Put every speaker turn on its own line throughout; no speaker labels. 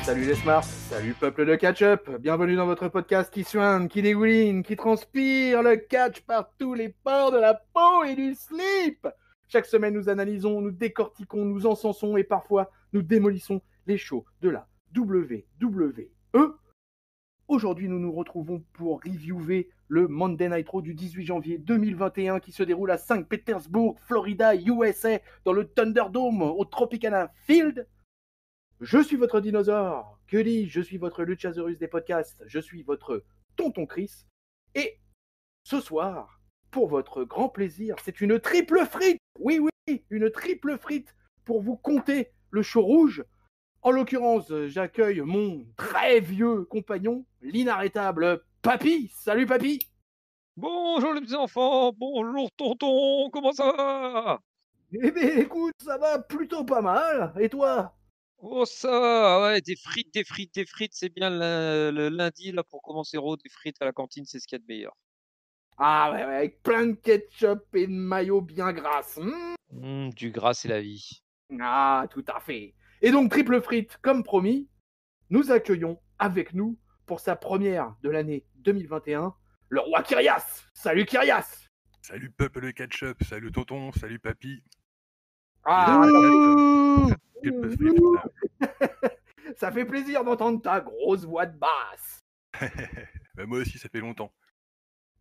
Salut les Smarts, salut peuple de catch-up, bienvenue dans votre podcast qui soigne, qui dégouline, qui transpire le catch par tous les pores de la peau et du slip. Chaque semaine nous analysons, nous décortiquons, nous encensons et parfois nous démolissons les shows de la WWE. Aujourd'hui nous nous retrouvons pour reviewer le Monday Night Raw du 18 janvier 2021 qui se déroule à Saint-Pétersbourg, Florida, USA, dans le Thunderdome au Tropicana Field. Je suis votre dinosaure, que dis-je, je suis votre Luchasaurus des podcasts, je suis votre tonton Chris, et ce soir, pour votre grand plaisir, c'est une triple frite, oui, une triple frite pour vous compter le show rouge. En l'occurrence, j'accueille mon très vieux compagnon, l'inarrêtable Papy. Salut Papy.
Bonjour les petits enfants, bonjour tonton, comment ça va?
Eh bien écoute, ça va plutôt pas mal, et toi?
Oh ça va, ouais, des frites, c'est bien le lundi là pour commencer Raw, des frites à la cantine, c'est ce qu'il y a de meilleur.
Ah ouais, avec plein de ketchup et de mayo bien grasse.
Du gras c'est la vie.
Ah, tout à fait. Et donc, triple frite, comme promis, nous accueillons avec nous, pour sa première de l'année 2021, le roi Kyrias. Salut Kyrias.
Salut peuple de catch-up, salut tonton, salut papy.
Ah,
Triple
ça fait plaisir d'entendre ta grosse voix de basse.
Bah, moi aussi, ça fait longtemps.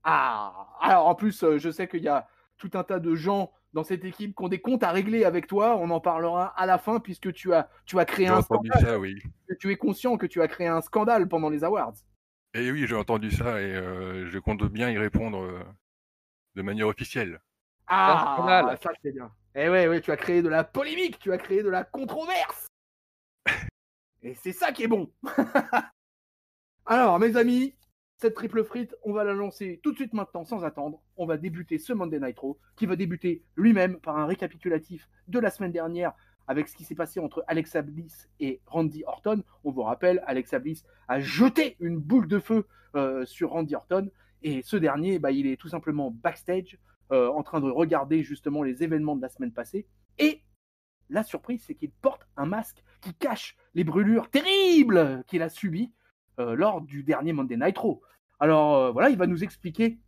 Ah, alors en plus, je sais qu'il y a tout un tas de gens dans cette équipe qui ont des comptes à régler avec toi. On en parlera à la fin puisque tu as créé un scandale.
J'ai entendu ça, oui.
Tu es conscient que tu as créé un scandale pendant les awards.
Et oui, j'ai entendu ça et je compte bien y répondre de manière officielle.
Ah, ça c'est bien. Eh ouais, tu as créé de la polémique, tu as créé de la controverse. Et c'est ça qui est bon. Alors, mes amis, cette triple frite, on va la lancer tout de suite maintenant, sans attendre. On va débuter ce Monday Night Raw, qui va débuter lui-même par un récapitulatif de la semaine dernière avec ce qui s'est passé entre Alexa Bliss et Randy Orton. On vous rappelle, Alexa Bliss a jeté une boule de feu sur Randy Orton, et ce dernier, il est tout simplement backstage, en train de regarder justement les événements de la semaine passée, et la surprise, c'est qu'il porte un masque qui cache les brûlures terribles qu'il a subies lors du dernier Monday Night Raw. Alors voilà, il va nous expliquer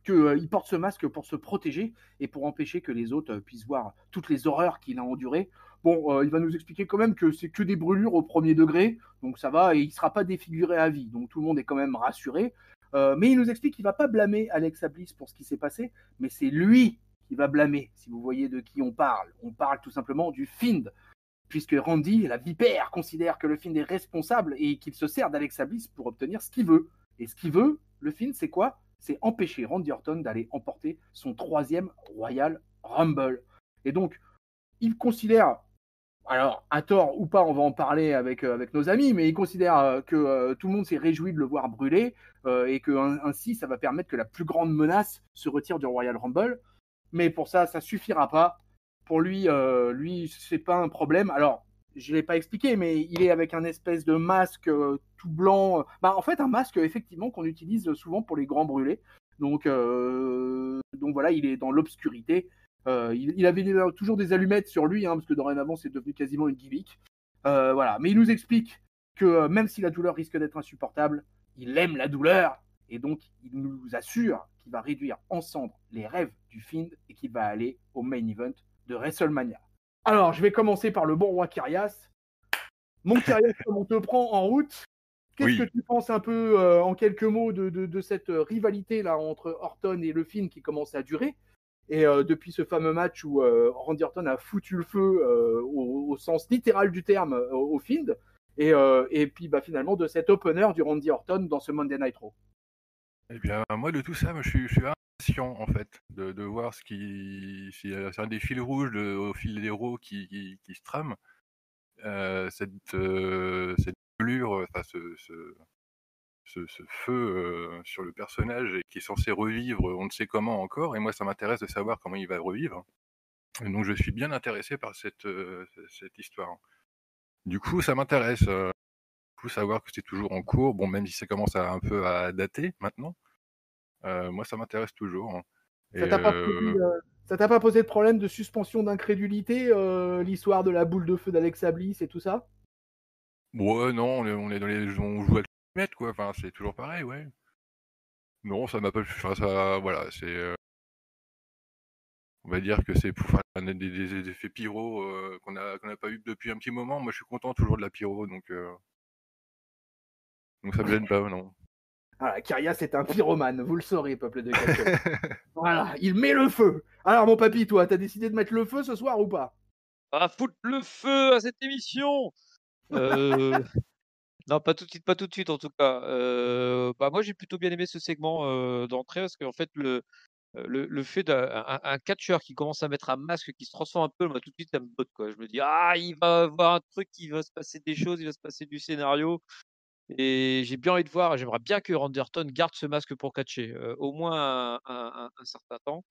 qu'il porte ce masque pour se protéger et pour empêcher que les autres puissent voir toutes les horreurs qu'il a endurées. Bon, il va nous expliquer quand même que c'est que des brûlures au premier degré, donc ça va, et il ne sera pas défiguré à vie, donc tout le monde est quand même rassuré. Mais il nous explique qu'il ne va pas blâmer Alexa Bliss pour ce qui s'est passé, mais c'est lui qui va blâmer, si vous voyez de qui on parle. On parle tout simplement du Fiend, puisque Randy, la vipère, considère que le Fiend est responsable et qu'il se sert d'Alexa Bliss pour obtenir ce qu'il veut. Et ce qu'il veut, le Fiend, c'est quoi? C'est empêcher Randy Orton d'aller emporter son 3e Royal Rumble. Et donc, il considère, alors à tort ou pas, on va en parler avec nos amis, mais il considère que tout le monde s'est réjoui de le voir brûler et que ainsi, ça va permettre que la plus grande menace se retire du Royal Rumble. Mais pour ça, ça suffira pas. Pour lui, c'est pas un problème. Alors, je l'ai pas expliqué, mais il est avec un espèce de masque tout blanc. En fait, un masque effectivement qu'on utilise souvent pour les grands brûlés. Donc voilà, il est dans l'obscurité. Il avait toujours des allumettes sur lui, parce que dorénavant, c'est devenu quasiment une gimmick. Voilà, mais il nous explique que même si la douleur risque d'être insupportable, il aime la douleur. Et donc, il nous assure qu'il va réduire en cendres les rêves du Fiend et qu'il va aller au main event de WrestleMania. Alors, je vais commencer par le bon roi Kyrias. Mon Kyrias, comme on te prend en route, qu'est-ce que tu penses un peu, en quelques mots, de cette rivalité là entre Orton et le Fiend qui commence à durer? Et depuis ce fameux match où Randy Orton a foutu le feu au sens littéral du terme au Fiend, et puis finalement de cet opener du Randy Orton dans ce Monday Night Raw.
Eh bien, moi, de tout ça, je suis impatient, en fait, de voir c'est un des fils rouges au fil des Raw qui se trame. Cette brûlure, enfin, ce feu sur le personnage qui est censé revivre, on ne sait comment encore, et moi, ça m'intéresse de savoir comment il va revivre. Et donc, je suis bien intéressé par cette histoire. Du coup, ça m'intéresse. Faut savoir que c'est toujours en cours, bon, même si ça commence un peu à dater maintenant, moi ça m'intéresse toujours.
Ça t'a pas posé de problème de suspension d'incrédulité, l'histoire de la boule de feu d'Alexa Bliss et tout ça?
Ouais, non, on joue avec les mètres, quoi. Enfin, c'est toujours pareil, ouais. Non, ça m'a pas, enfin, ça, voilà, on va dire que c'est pour faire des effets pyro qu'on a pas eu depuis un petit moment. Moi, je suis content toujours de la pyro, donc ça me gêne pas, non.
Voilà, Kyrias est un pyromane, vous le saurez, peuple de Ketchup. Voilà, il met le feu. Alors, mon papy, toi, t'as décidé de mettre le feu ce soir ou pas?
À foutre le feu à cette émission. Euh, Non, pas tout de suite en tout cas. Bah, moi j'ai plutôt bien aimé ce segment, d'entrée parce qu'en fait le fait d'un catcheur qui commence à mettre un masque qui se transforme un peu, moi tout de suite ça me botte quoi. Je me dis: «Ah il va avoir un truc, il va se passer des choses, il va se passer du scénario» et j'ai bien envie de voir, j'aimerais bien que Randy Orton garde ce masque pour catcher, au moins un certain temps.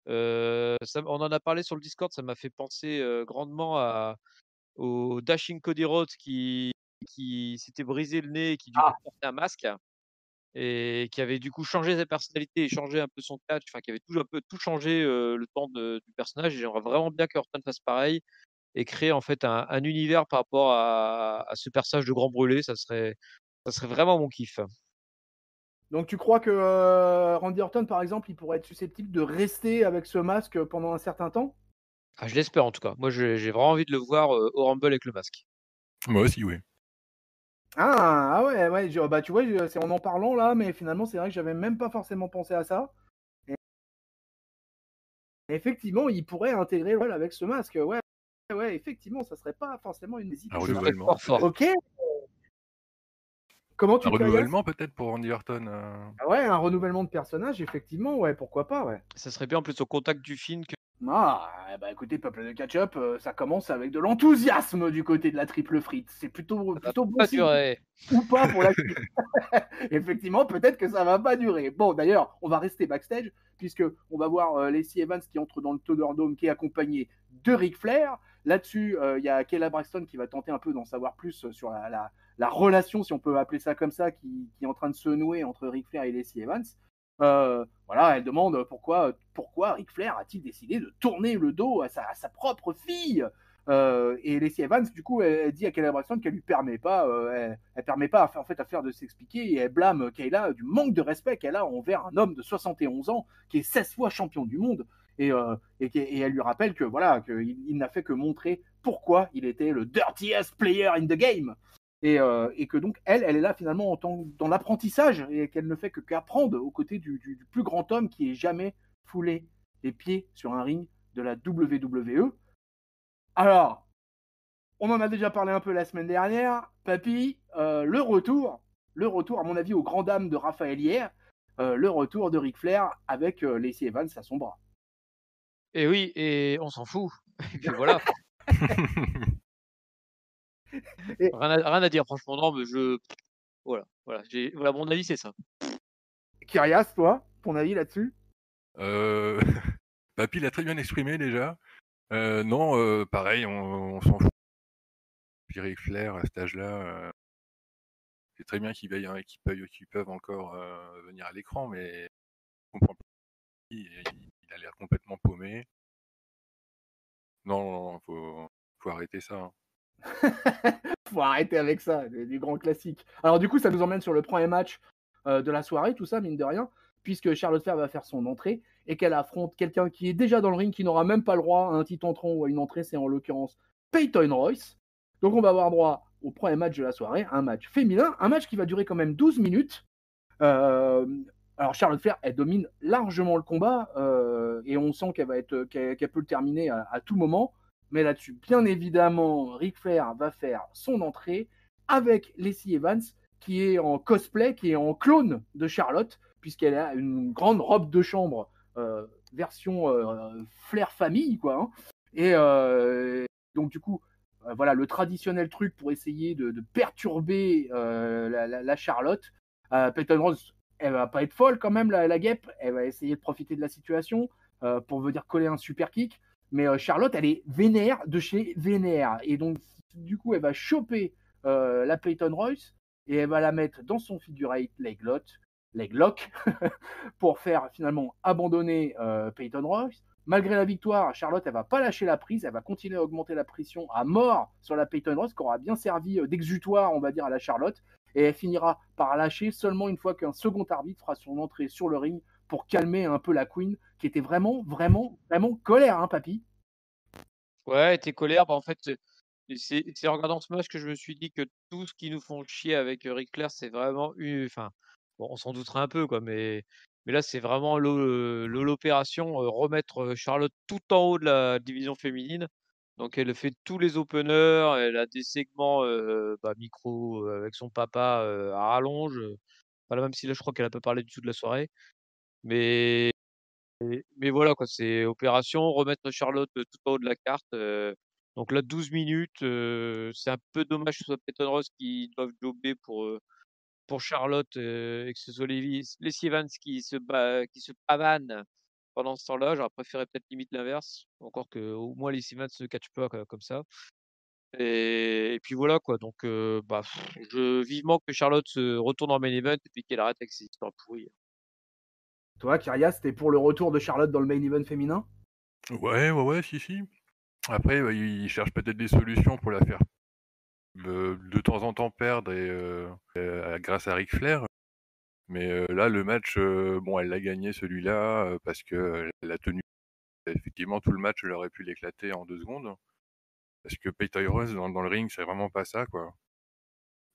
Ça on en a parlé sur le Discord, ça m'a fait penser, grandement au Dashing Cody Rhodes qui s'était brisé le nez et qui du coup
Ah,
portait un masque et qui avait du coup changé sa personnalité et changé un peu son catch, enfin qui avait tout un peu tout changé, le temps du personnage et j'aimerais vraiment bien que Orton fasse pareil et créer en fait un univers par rapport à ce personnage de Grand Brûlé, ça serait vraiment mon kiff.
donc tu crois que Randy Orton, par exemple, il pourrait être susceptible de rester avec ce masque pendant un certain temps?
Ah je l'espère en tout cas. Moi j'ai vraiment envie de le voir, au Rumble avec le masque.
Moi aussi, oui.
Ah, ah ouais, ouais, bah tu vois, c'est en parlant là, mais finalement, c'est vrai que j'avais même pas forcément pensé à ça. Et effectivement, il pourrait intégrer le rôle avec ce masque. Ouais, ouais, effectivement, ça serait pas forcément une
Un
hésitation.
Ce serait
renouvellement,
fort, fort.
peut-être.
Ok, comment
Un
tu Kyrias?
renouvellement, peut-être, pour Randy Orton.
Ah ouais, un renouvellement de personnage, effectivement, ouais, pourquoi pas, ouais.
Ça serait bien en plus au contact du film que
Ah, bah écoutez, peuple de ketchup, ça commence avec de l'enthousiasme du côté de la triple frite. C'est
ça va
plutôt bon
pas
signe
durer.
ou pas pour la suite. Effectivement, peut-être que ça va pas durer. Bon, d'ailleurs, on va rester backstage puisque on va voir Lacey Evans qui entre dans le Thunderdome, qui est accompagné de Ric Flair. Là-dessus, il y a Kayla Braxton qui va tenter un peu d'en savoir plus sur la relation, si on peut appeler ça comme ça, qui est en train de se nouer entre Ric Flair et Lacey Evans. Voilà, elle demande pourquoi Ric Flair a-t-il décidé de tourner le dos à sa propre fille. Et Lacey Evans, du coup, elle dit à Kayla Braxton qu'elle lui permet pas, elle permet pas à faire de s'expliquer et elle blâme Kayla du manque de respect qu'elle a envers un homme de 71 ans qui est 16 fois champion du monde. Et elle lui rappelle que voilà, qu'il n'a fait que montrer pourquoi il était le dirtiest player in the game. Et que donc elle est là finalement dans l'apprentissage et qu'elle ne fait qu'apprendre aux côtés du plus grand homme qui ait jamais foulé les pieds sur un ring de la WWE. Alors, on en a déjà parlé un peu la semaine dernière. Papy, le retour, à mon avis, aux grandes dames de Raphaël hier, le retour de Ric Flair avec Lacey Evans à son bras.
Et oui et on s'en fout et puis voilà.
Et
Rien à dire franchement, non mais voilà, mon avis c'est ça.
Kyrias, toi, ton avis là-dessus?
Euh... Papy l'a très bien exprimé déjà. Non, pareil, on s'en fout. Puis Ric Flair, à cet âge-là, c'est très bien qu'ils peuvent encore venir à l'écran, mais je comprends pas. Il a l'air complètement paumé. Non, non, faut arrêter ça, hein.
Faut arrêter avec ça, du grand classique. Alors du coup, ça nous emmène sur le premier match de la soirée, tout ça, mine de rien, puisque Charlotte Flair va faire son entrée et qu'elle affronte quelqu'un qui est déjà dans le ring, qui n'aura même pas le droit à un titre entrant ou à une entrée, c'est en l'occurrence Peyton Royce. Donc on va avoir droit au premier match de la soirée, un match féminin, un match qui va durer quand même 12 minutes. Euh, alors Charlotte Flair, elle domine largement le combat et on sent qu'elle peut le terminer à tout moment. Mais là-dessus, bien évidemment, Ric Flair va faire son entrée avec Lacey Evans, qui est en cosplay, qui est en clone de Charlotte, puisqu'elle a une grande robe de chambre version Flair famille, quoi. Hein. Et donc du coup, voilà le traditionnel truc pour essayer de perturber la Charlotte. Peyton Rose, elle va pas être folle quand même, la guêpe. Elle va essayer de profiter de la situation pour venir coller un super kick. Mais Charlotte, elle est vénère de chez vénère. Et donc, du coup, elle va choper la Peyton Royce et elle va la mettre dans son figure 8 leg lock pour faire finalement abandonner Peyton Royce. malgré la victoire, Charlotte, elle va pas lâcher la prise, elle va continuer à augmenter la pression à mort sur la Peyton Royce, qui aura bien servi d'exutoire, on va dire, à la Charlotte, et elle finira par lâcher seulement une fois qu'un second arbitre fera son entrée sur le ring pour calmer un peu la Queen, qui était vraiment, vraiment, vraiment colère, hein, papy.
Ouais, t'es colère, bah, en fait, c'est en regardant ce match que je me suis dit que tout ce qui nous font chier avec, Ric Flair, c'est vraiment enfin, bon, on s'en douterait un peu quoi, mais là, c'est vraiment l'opération, remettre, Charlotte tout en haut de la division féminine. Donc elle fait tous les openers, elle a des segments, bah, micro, avec son papa, à rallonge, voilà, même si là, je crois qu'elle a pas parlé du tout de la soirée. Mais mais voilà quoi, c'est opération, remettre Charlotte, tout en haut de la carte, donc là 12 minutes, c'est un peu dommage que ce soit Peyton Royce qui doive jobber pour Charlotte, et que ce soit Lacey Evans qui se pavane pendant ce temps-là. J'aurais préféré peut-être limite l'inverse, encore qu'au moins Lacey Evans ne catch pas comme ça et puis voilà quoi, donc bah, je vivement que Charlotte se retourne en main event et puis qu'elle arrête avec ses histoires pourries.
Toi, Kyria, c'était pour le retour de Charlotte dans le main event féminin?
Ouais, si. Après, ils cherchent peut-être des solutions pour la faire de temps en temps perdre grâce à Ric Flair. Mais là, le match, bon, elle l'a gagné celui-là parce que elle a tenu. Effectivement, tout le match, elle aurait pu l'éclater en 2 secondes. Parce que Peyton Royce dans le ring, c'est vraiment pas ça, quoi.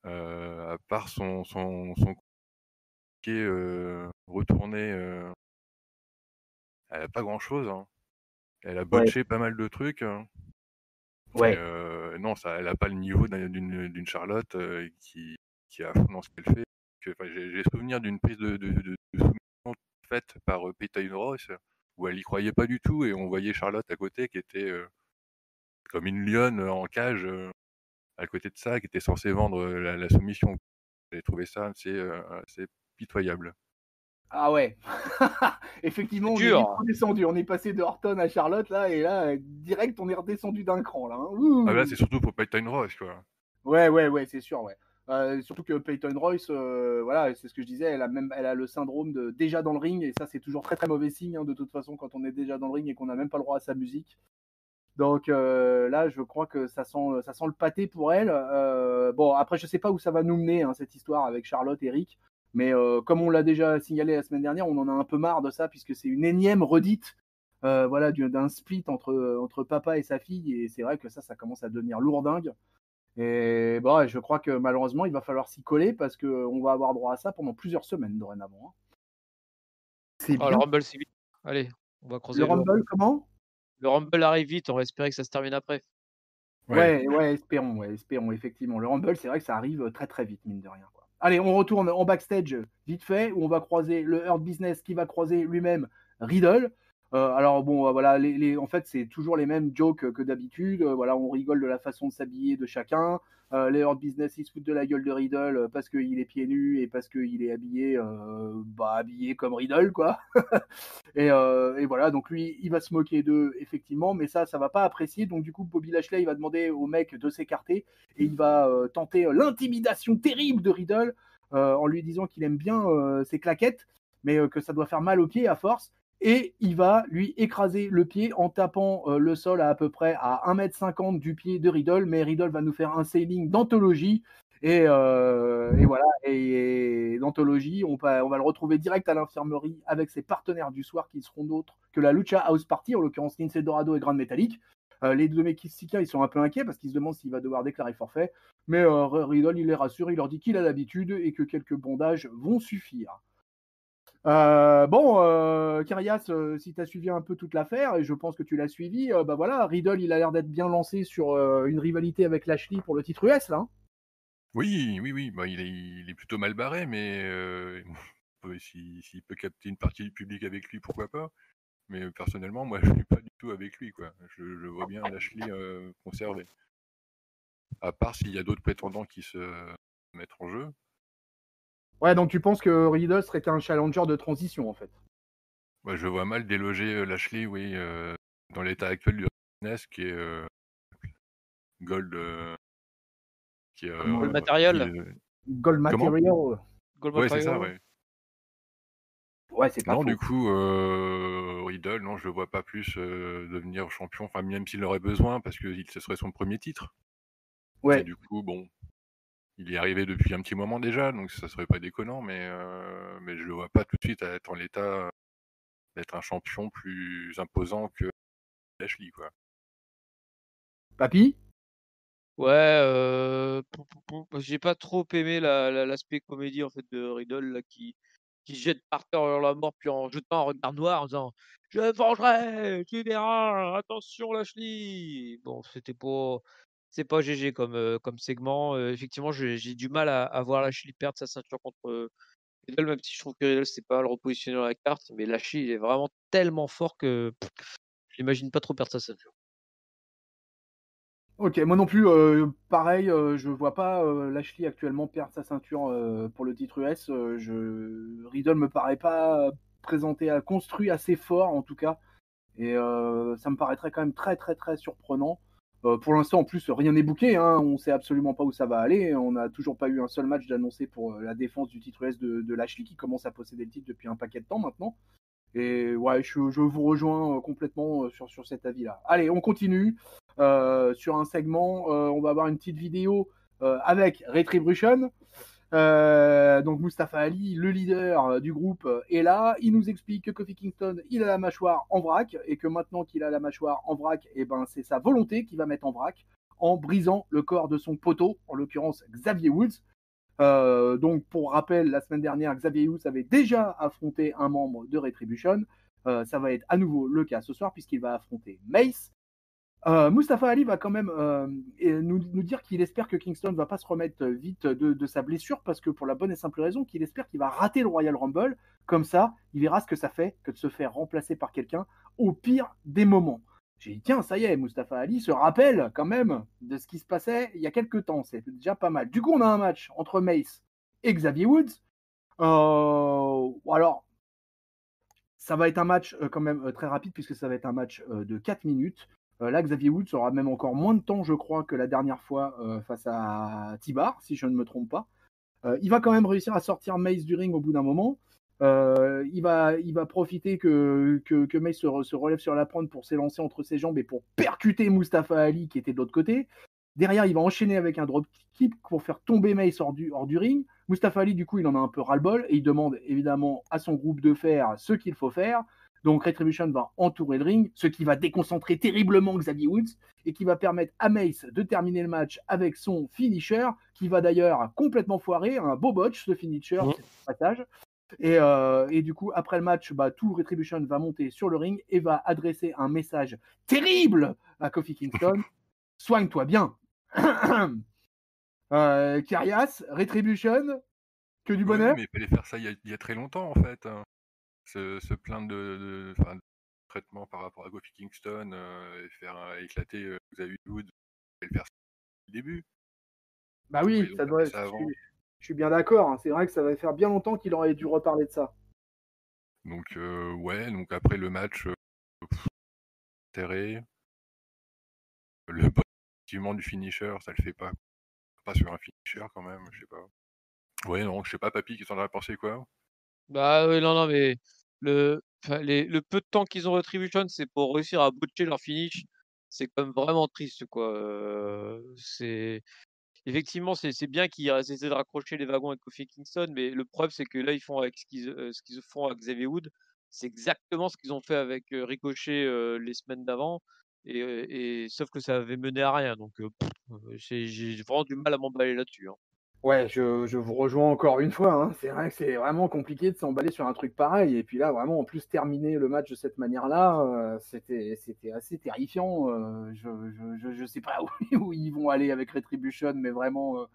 À part son pied retourné, elle a pas grand-chose, hein. Elle a
Ouais,
botché pas mal de trucs, hein. Et
ouais.
non, ça, elle a pas le niveau d'une Charlotte qui est à fond dans ce qu'elle fait. Enfin, j'ai souvenir d'une prise de soumission faite par Peyton Royce où elle y croyait pas du tout et on voyait Charlotte à côté qui était comme une lionne en cage à côté de ça, qui était censée vendre la soumission. J'ai trouvé ça assez pitoyable.
Ah ouais. Effectivement,
C'est
on est vite
dur!
redescendu. On est passé de Orton à Charlotte, là, et là, direct, on est redescendu d'un cran, là, hein.
Ah là,
Ouh.
c'est surtout pour Peyton Royce, quoi.
Ouais, c'est sûr, ouais. Surtout que Peyton Royce, voilà, c'est ce que je disais, elle a le syndrome de déjà dans le ring, et ça, c'est toujours très très mauvais signe, hein, de toute façon, quand on est déjà dans le ring et qu'on n'a même pas le droit à sa musique. Donc là, je crois que ça sent le pâté pour elle. Bon, après, je sais pas où ça va nous mener, hein, cette histoire avec Charlotte et Rick. Mais comme on l'a déjà signalé la semaine dernière, on en a un peu marre de ça, puisque c'est une énième redite, voilà, d'un split entre papa et sa fille. Et c'est vrai que ça commence à devenir lourdingue. Et bon, ouais, je crois que malheureusement, il va falloir s'y coller, parce qu'on va avoir droit à ça pendant plusieurs semaines dorénavant, hein. C'est
Oh le
bien.
Rumble, c'est vite. Allez, on va
Le
croiser les doigts.
Rumble, comment?
Le Rumble arrive vite, on va espérer que ça se termine après.
Ouais.
Ouais, espérons, effectivement. Le Rumble, c'est vrai que ça arrive très très vite, mine de rien, quoi. Allez, on retourne en backstage vite fait, où on va croiser le Hurt Business qui va croiser lui-même Riddle. Alors bon, voilà, en fait, c'est toujours les mêmes jokes que d'habitude. Voilà, on rigole de la façon de s'habiller de chacun. Les Hurt Business, ils se foutent de la gueule de Riddle parce qu'il est pieds nus et parce qu'il est habillé, habillé comme Riddle, quoi. Et voilà, donc lui, il va se moquer d'eux, effectivement, mais ça va pas apprécier. Donc du coup, Bobby Lashley, il va demander au mec de s'écarter et il va tenter l'intimidation terrible de Riddle en lui disant qu'il aime bien ses claquettes, mais que ça doit faire mal aux pieds à force. Et il va lui écraser le pied en tapant le sol à peu près à 1,50 m du pied de Riddle, mais Riddle va nous faire un sailing d'anthologie. Et voilà, et d'anthologie, on va le retrouver direct à l'infirmerie avec ses partenaires du soir qui seront d'autres que la Lucha House Party, en l'occurrence Lince Dorado et Grand Metalik. Les deux Mexicains, ils sont un peu inquiets parce qu'ils se demandent s'il va devoir déclarer forfait, mais Riddle, il les rassure, il leur dit qu'il a l'habitude et que quelques bondages vont suffire. Bon, Kyrias, si tu as suivi un peu toute l'affaire, et je pense que tu l'as suivi, bah voilà, Riddle, il a l'air d'être bien lancé sur une rivalité avec Lashley pour le titre US, là, hein.
Oui, bah, il est plutôt mal barré, mais s'il peut capter une partie du public avec lui, pourquoi pas. Mais personnellement, moi, je suis pas du tout avec lui, quoi. Je vois bien Lashley conservé. À part s'il y a d'autres prétendants qui se mettent en jeu.
Ouais, donc tu penses que Riddle serait qu'un challenger de transition, en fait.
Moi, je vois mal déloger Lashley, oui, dans l'état actuel du business qui est Gold, qui est
Gold
Comment
Material,
Gold
comment?
Material.
Gold
Ouais, c'est ça,
Material.
ouais.
Ouais, c'est pas
Non,
faux.
du coup, Riddle, non, je le vois pas plus devenir champion, enfin, même s'il aurait besoin, parce que ce serait son premier titre. Et
Ouais.
du coup, bon, il y est arrivé depuis un petit moment déjà, donc ça serait pas déconnant, mais je le vois pas tout de suite être en l'état d'être un champion plus imposant que Lashley, quoi.
Papy?
Ouais, j'ai pas trop aimé l'aspect comédie en fait de Riddle là, qui se jette par terre dans la mort, puis en jetant un regard noir en disant je vengerai, tu verras, attention Lashley. Bon, c'est pas GG comme segment. Effectivement, j'ai du mal à voir Lashley perdre sa ceinture contre Riddle, même si je trouve que Riddle c'est pas le repositionner dans la carte, mais Lashley il est vraiment tellement fort que je l'imagine pas trop perdre sa ceinture.
Ok, moi non plus, pareil, je vois pas Lashley actuellement perdre sa ceinture pour le titre US. Riddle me paraît pas construit assez fort en tout cas, et ça me paraîtrait quand même très très très surprenant. Pour l'instant, en plus, rien n'est booké, hein, on sait absolument pas où ça va aller. On n'a toujours pas eu un seul match d'annoncé pour la défense du titre US de Lashley, qui commence à posséder le titre depuis un paquet de temps maintenant. Et ouais, je vous rejoins complètement sur cet avis-là. Allez, on continue sur un segment. On va avoir une petite vidéo avec Retribution. Donc Mustafa Ali, le leader du groupe, est là. Il nous explique que Kofi Kingston, il a la mâchoire en vrac et que maintenant qu'il a la mâchoire en vrac, et ben c'est sa volonté qui va mettre en vrac en brisant le corps de son poteau, en l'occurrence Xavier Woods. Donc, pour rappel, la semaine dernière, Xavier Woods avait déjà affronté un membre de Retribution. Ça va être à nouveau le cas ce soir, puisqu'il va affronter Mace. Mustafa Ali va quand même nous dire qu'il espère que Kingston ne va pas se remettre vite de sa blessure, parce que pour la bonne et simple raison qu'il espère qu'il va rater le Royal Rumble. Comme ça, il verra ce que ça fait que de se faire remplacer par quelqu'un au pire des moments. J'ai dit, tiens, ça y est, Mustafa Ali se rappelle quand même de ce qui se passait il y a quelques temps. C'est déjà pas mal. Du coup, on a un match entre Mace et Xavier Woods. Alors, ça va être un match quand même très rapide, puisque ça va être un match de 4 minutes. Là, Xavier Woods aura même encore moins de temps, je crois, que la dernière fois face à Tibar, si je ne me trompe pas. Il va quand même réussir à sortir Mace du ring au bout d'un moment. Il va profiter que Mace se relève sur la prendre pour s'élancer entre ses jambes et pour percuter Mustafa Ali qui était de l'autre côté. Derrière, il va enchaîner avec un drop kick pour faire tomber Mace hors du ring. Mustafa Ali, du coup, il en a un peu ras-le-bol et il demande évidemment à son groupe de faire ce qu'il faut faire. Donc Retribution va entourer le ring, ce qui va déconcentrer terriblement Xavier Woods et qui va permettre à Mace de terminer le match avec son finisher, qui va d'ailleurs complètement foirer, un beau botch ce finisher, c'est un passage. Et du coup, après le match, tout Retribution va monter sur le ring et va adresser un message terrible à Kofi Kingston. Soigne-toi bien. Karias, Retribution, que du bonheur.
Oui, mais il fallait faire ça il y a très longtemps, en fait, hein. Se plaindre de traitement par rapport à Kofi Kingston, et faire éclater Xavier Woods, et le faire dès le début.
Bah
Pourquoi
oui,
ils ont
ça
pas fait
doit.
ça avant?
Je suis bien d'accord, hein. C'est vrai que ça va faire bien longtemps qu'il aurait dû reparler de ça.
Donc ouais, donc après le match, serré. Le bot effectivement du finisher, ça le fait pas. Pas sur un finisher quand même, je sais pas. Ouais, non, je sais pas, Papy, qu'est-ce que t'en as pensé quoi?
Bah, oui, non, non, mais le peu de temps qu'ils ont Retribution, c'est pour réussir à botcher leur finish. C'est quand même vraiment triste, quoi. C'est effectivement, c'est bien qu'ils essaient de raccrocher les wagons avec Kofi Kingston, mais le problème, c'est que là, ils font avec ce qu'ils font avec Xavier Wood, c'est exactement ce qu'ils ont fait avec Ricochet les semaines d'avant, et sauf que ça avait mené à rien. Donc, j'ai vraiment du mal à m'emballer là-dessus, hein.
Ouais, je vous rejoins encore une fois, hein. C'est vrai que c'est vraiment compliqué de s'emballer sur un truc pareil. Et puis là, vraiment, en plus, terminer le match de cette manière-là, c'était assez terrifiant. Je sais pas où ils vont aller avec Retribution, mais vraiment,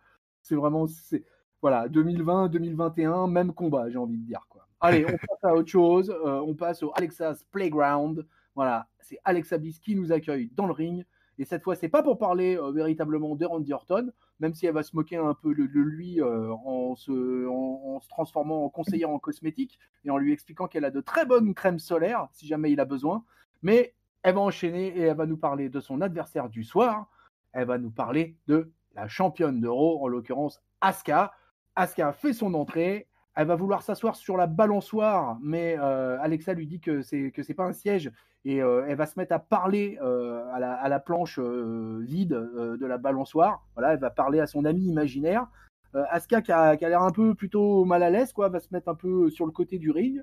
voilà, 2020, 2021, même combat, j'ai envie de dire, quoi. Allez, on passe à autre chose. On passe au Alexa's Playground. Voilà, c'est Alexa Bliss qui nous accueille dans le ring. Et cette fois, c'est pas pour parler véritablement de Randy Orton, même si elle va se moquer un peu de lui en se transformant en conseillère en cosmétique et en lui expliquant qu'elle a de très bonnes crèmes solaires si jamais il a besoin. Mais elle va enchaîner et elle va nous parler de son adversaire du soir. Elle va nous parler de la championne d'Euro, en l'occurrence Asuka. Asuka fait son entrée. elle va vouloir s'asseoir sur la balançoire, mais Alexa lui dit que c'est pas un siège et elle va se mettre à parler à la planche vide de la balançoire. Voilà, elle va parler à son ami imaginaire. Asuka qui a l'air un peu plutôt mal à l'aise, quoi, va se mettre un peu sur le côté du ring.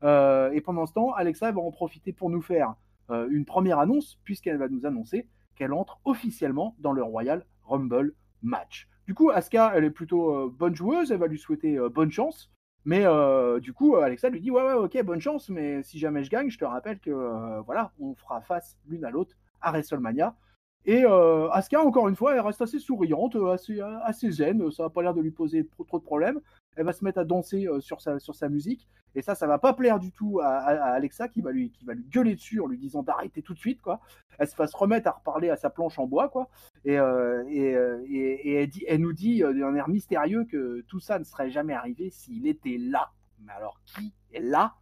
Et pendant ce temps, Alexa va en profiter pour nous faire une première annonce, puisqu'elle va nous annoncer qu'elle entre officiellement dans le Royal Rumble match. Du coup, Asuka, elle est plutôt bonne joueuse, elle va lui souhaiter bonne chance. Mais du coup, Alexa lui dit ouais, ok, bonne chance, mais si jamais je gagne, je te rappelle que voilà, on fera face l'une à l'autre à WrestleMania. Et Asuka, encore une fois, elle reste assez souriante, assez zen, ça n'a pas l'air de lui poser trop de problèmes. Elle va se mettre à danser sur sa musique. Et ça va pas plaire du tout à Alexa qui va lui gueuler dessus en lui disant d'arrêter tout de suite, quoi. Elle va se remettre à reparler à sa planche en bois, quoi. Et elle nous dit d'un air mystérieux que tout ça ne serait jamais arrivé s'il était là. Mais alors, qui est là?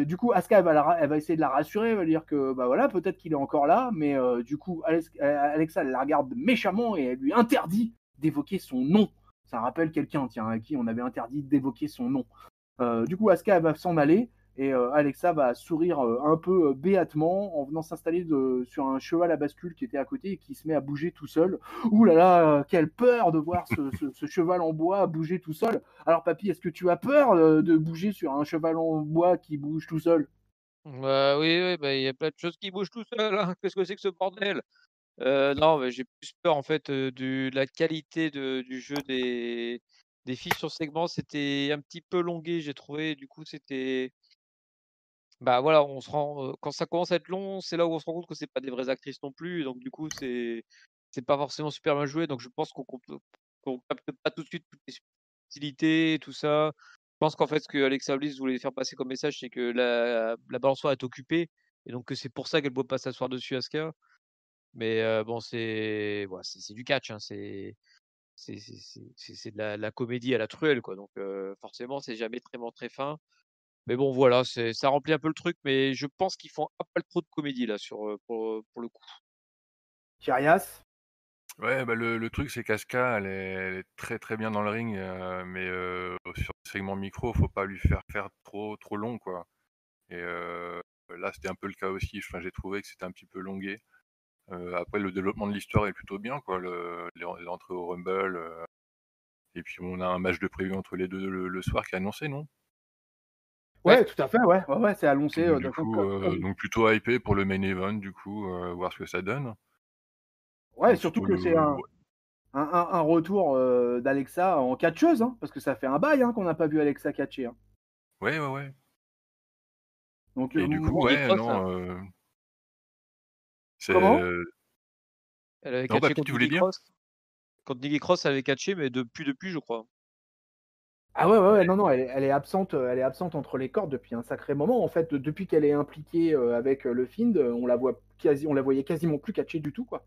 Du coup, Asuka, elle va essayer de la rassurer, elle va lui dire que bah voilà, peut-être qu'il est encore là, mais du coup, Alexa, elle la regarde méchamment et elle lui interdit d'évoquer son nom. Ça rappelle quelqu'un, tiens, à qui on avait interdit d'évoquer son nom. Du coup, Asuka, elle va s'en aller et Alexa va sourire un peu béatement en venant s'installer sur un cheval à bascule qui était à côté et qui se met à bouger tout seul. Ouh là là, quelle peur de voir ce cheval en bois bouger tout seul. Alors, papy, est-ce que tu as peur de bouger sur un cheval en bois qui bouge tout seul?
Bah, oui, bah, il y a plein de choses qui bougent tout seul, hein. Qu'est-ce que c'est que ce bordel? Non, mais j'ai plus peur en fait, de la qualité du jeu des filles sur segment. C'était un petit peu longué, j'ai trouvé. Du coup, c'était bah, voilà, on se rend, quand ça commence à être long, c'est là où on se rend compte que c'est pas des vraies actrices non plus. Et donc du coup, c'est pas forcément super bien joué. Donc je pense qu'on capte pas tout de suite toutes les subtilités, tout ça. Je pense qu'en fait, ce que Alexa Bliss voulait faire passer comme message, c'est que la balançoire est occupée et donc que c'est pour ça qu'elle ne peut pas s'asseoir dessus, Asuka. Mais bon, c'est du catch, hein, c'est de la comédie à la truelle, quoi. Donc forcément, c'est jamais vraiment très fin. Mais bon, voilà, ça remplit un peu le truc, mais je pense qu'ils font un peu trop de comédie là pour le coup.
Kyrias?
Ouais, bah le truc, c'est qu'Asuka, elle est très très bien dans le ring, mais sur le segment micro, faut pas lui faire trop long, quoi. Et là, c'était un peu le cas aussi. Enfin, j'ai trouvé que c'était un petit peu longué. Après, le développement de l'histoire est plutôt bien, quoi. L'entrée au Rumble, et puis on a un match de prévu entre les deux le soir qui est annoncé, non?
Ouais.
Ouais, tout à fait, ouais, c'est annoncé.
Donc du coup, donc plutôt hypé pour le main event, du coup, voir ce que ça donne.
Ouais,
Donc
surtout
surtout
que c'est un retour d'Alexa en catcheuse, hein, parce que ça fait un bail hein, qu'on n'a pas vu Alexa catcher. Hein.
ouais.
Donc,
Et du coup,
Nikki
ouais,
Cross,
non, c'est
comment?
elle avait
non,
catché
papy, tu
contre
voulais
Nikki
dire?
Cross. Quand Nikki Cross avait catché, mais depuis, je crois.
Ah ouais, non, elle est absente entre les cordes depuis un sacré moment. En fait, depuis qu'elle est impliquée avec le Fiend, on la voyait quasiment plus catcher du tout, quoi.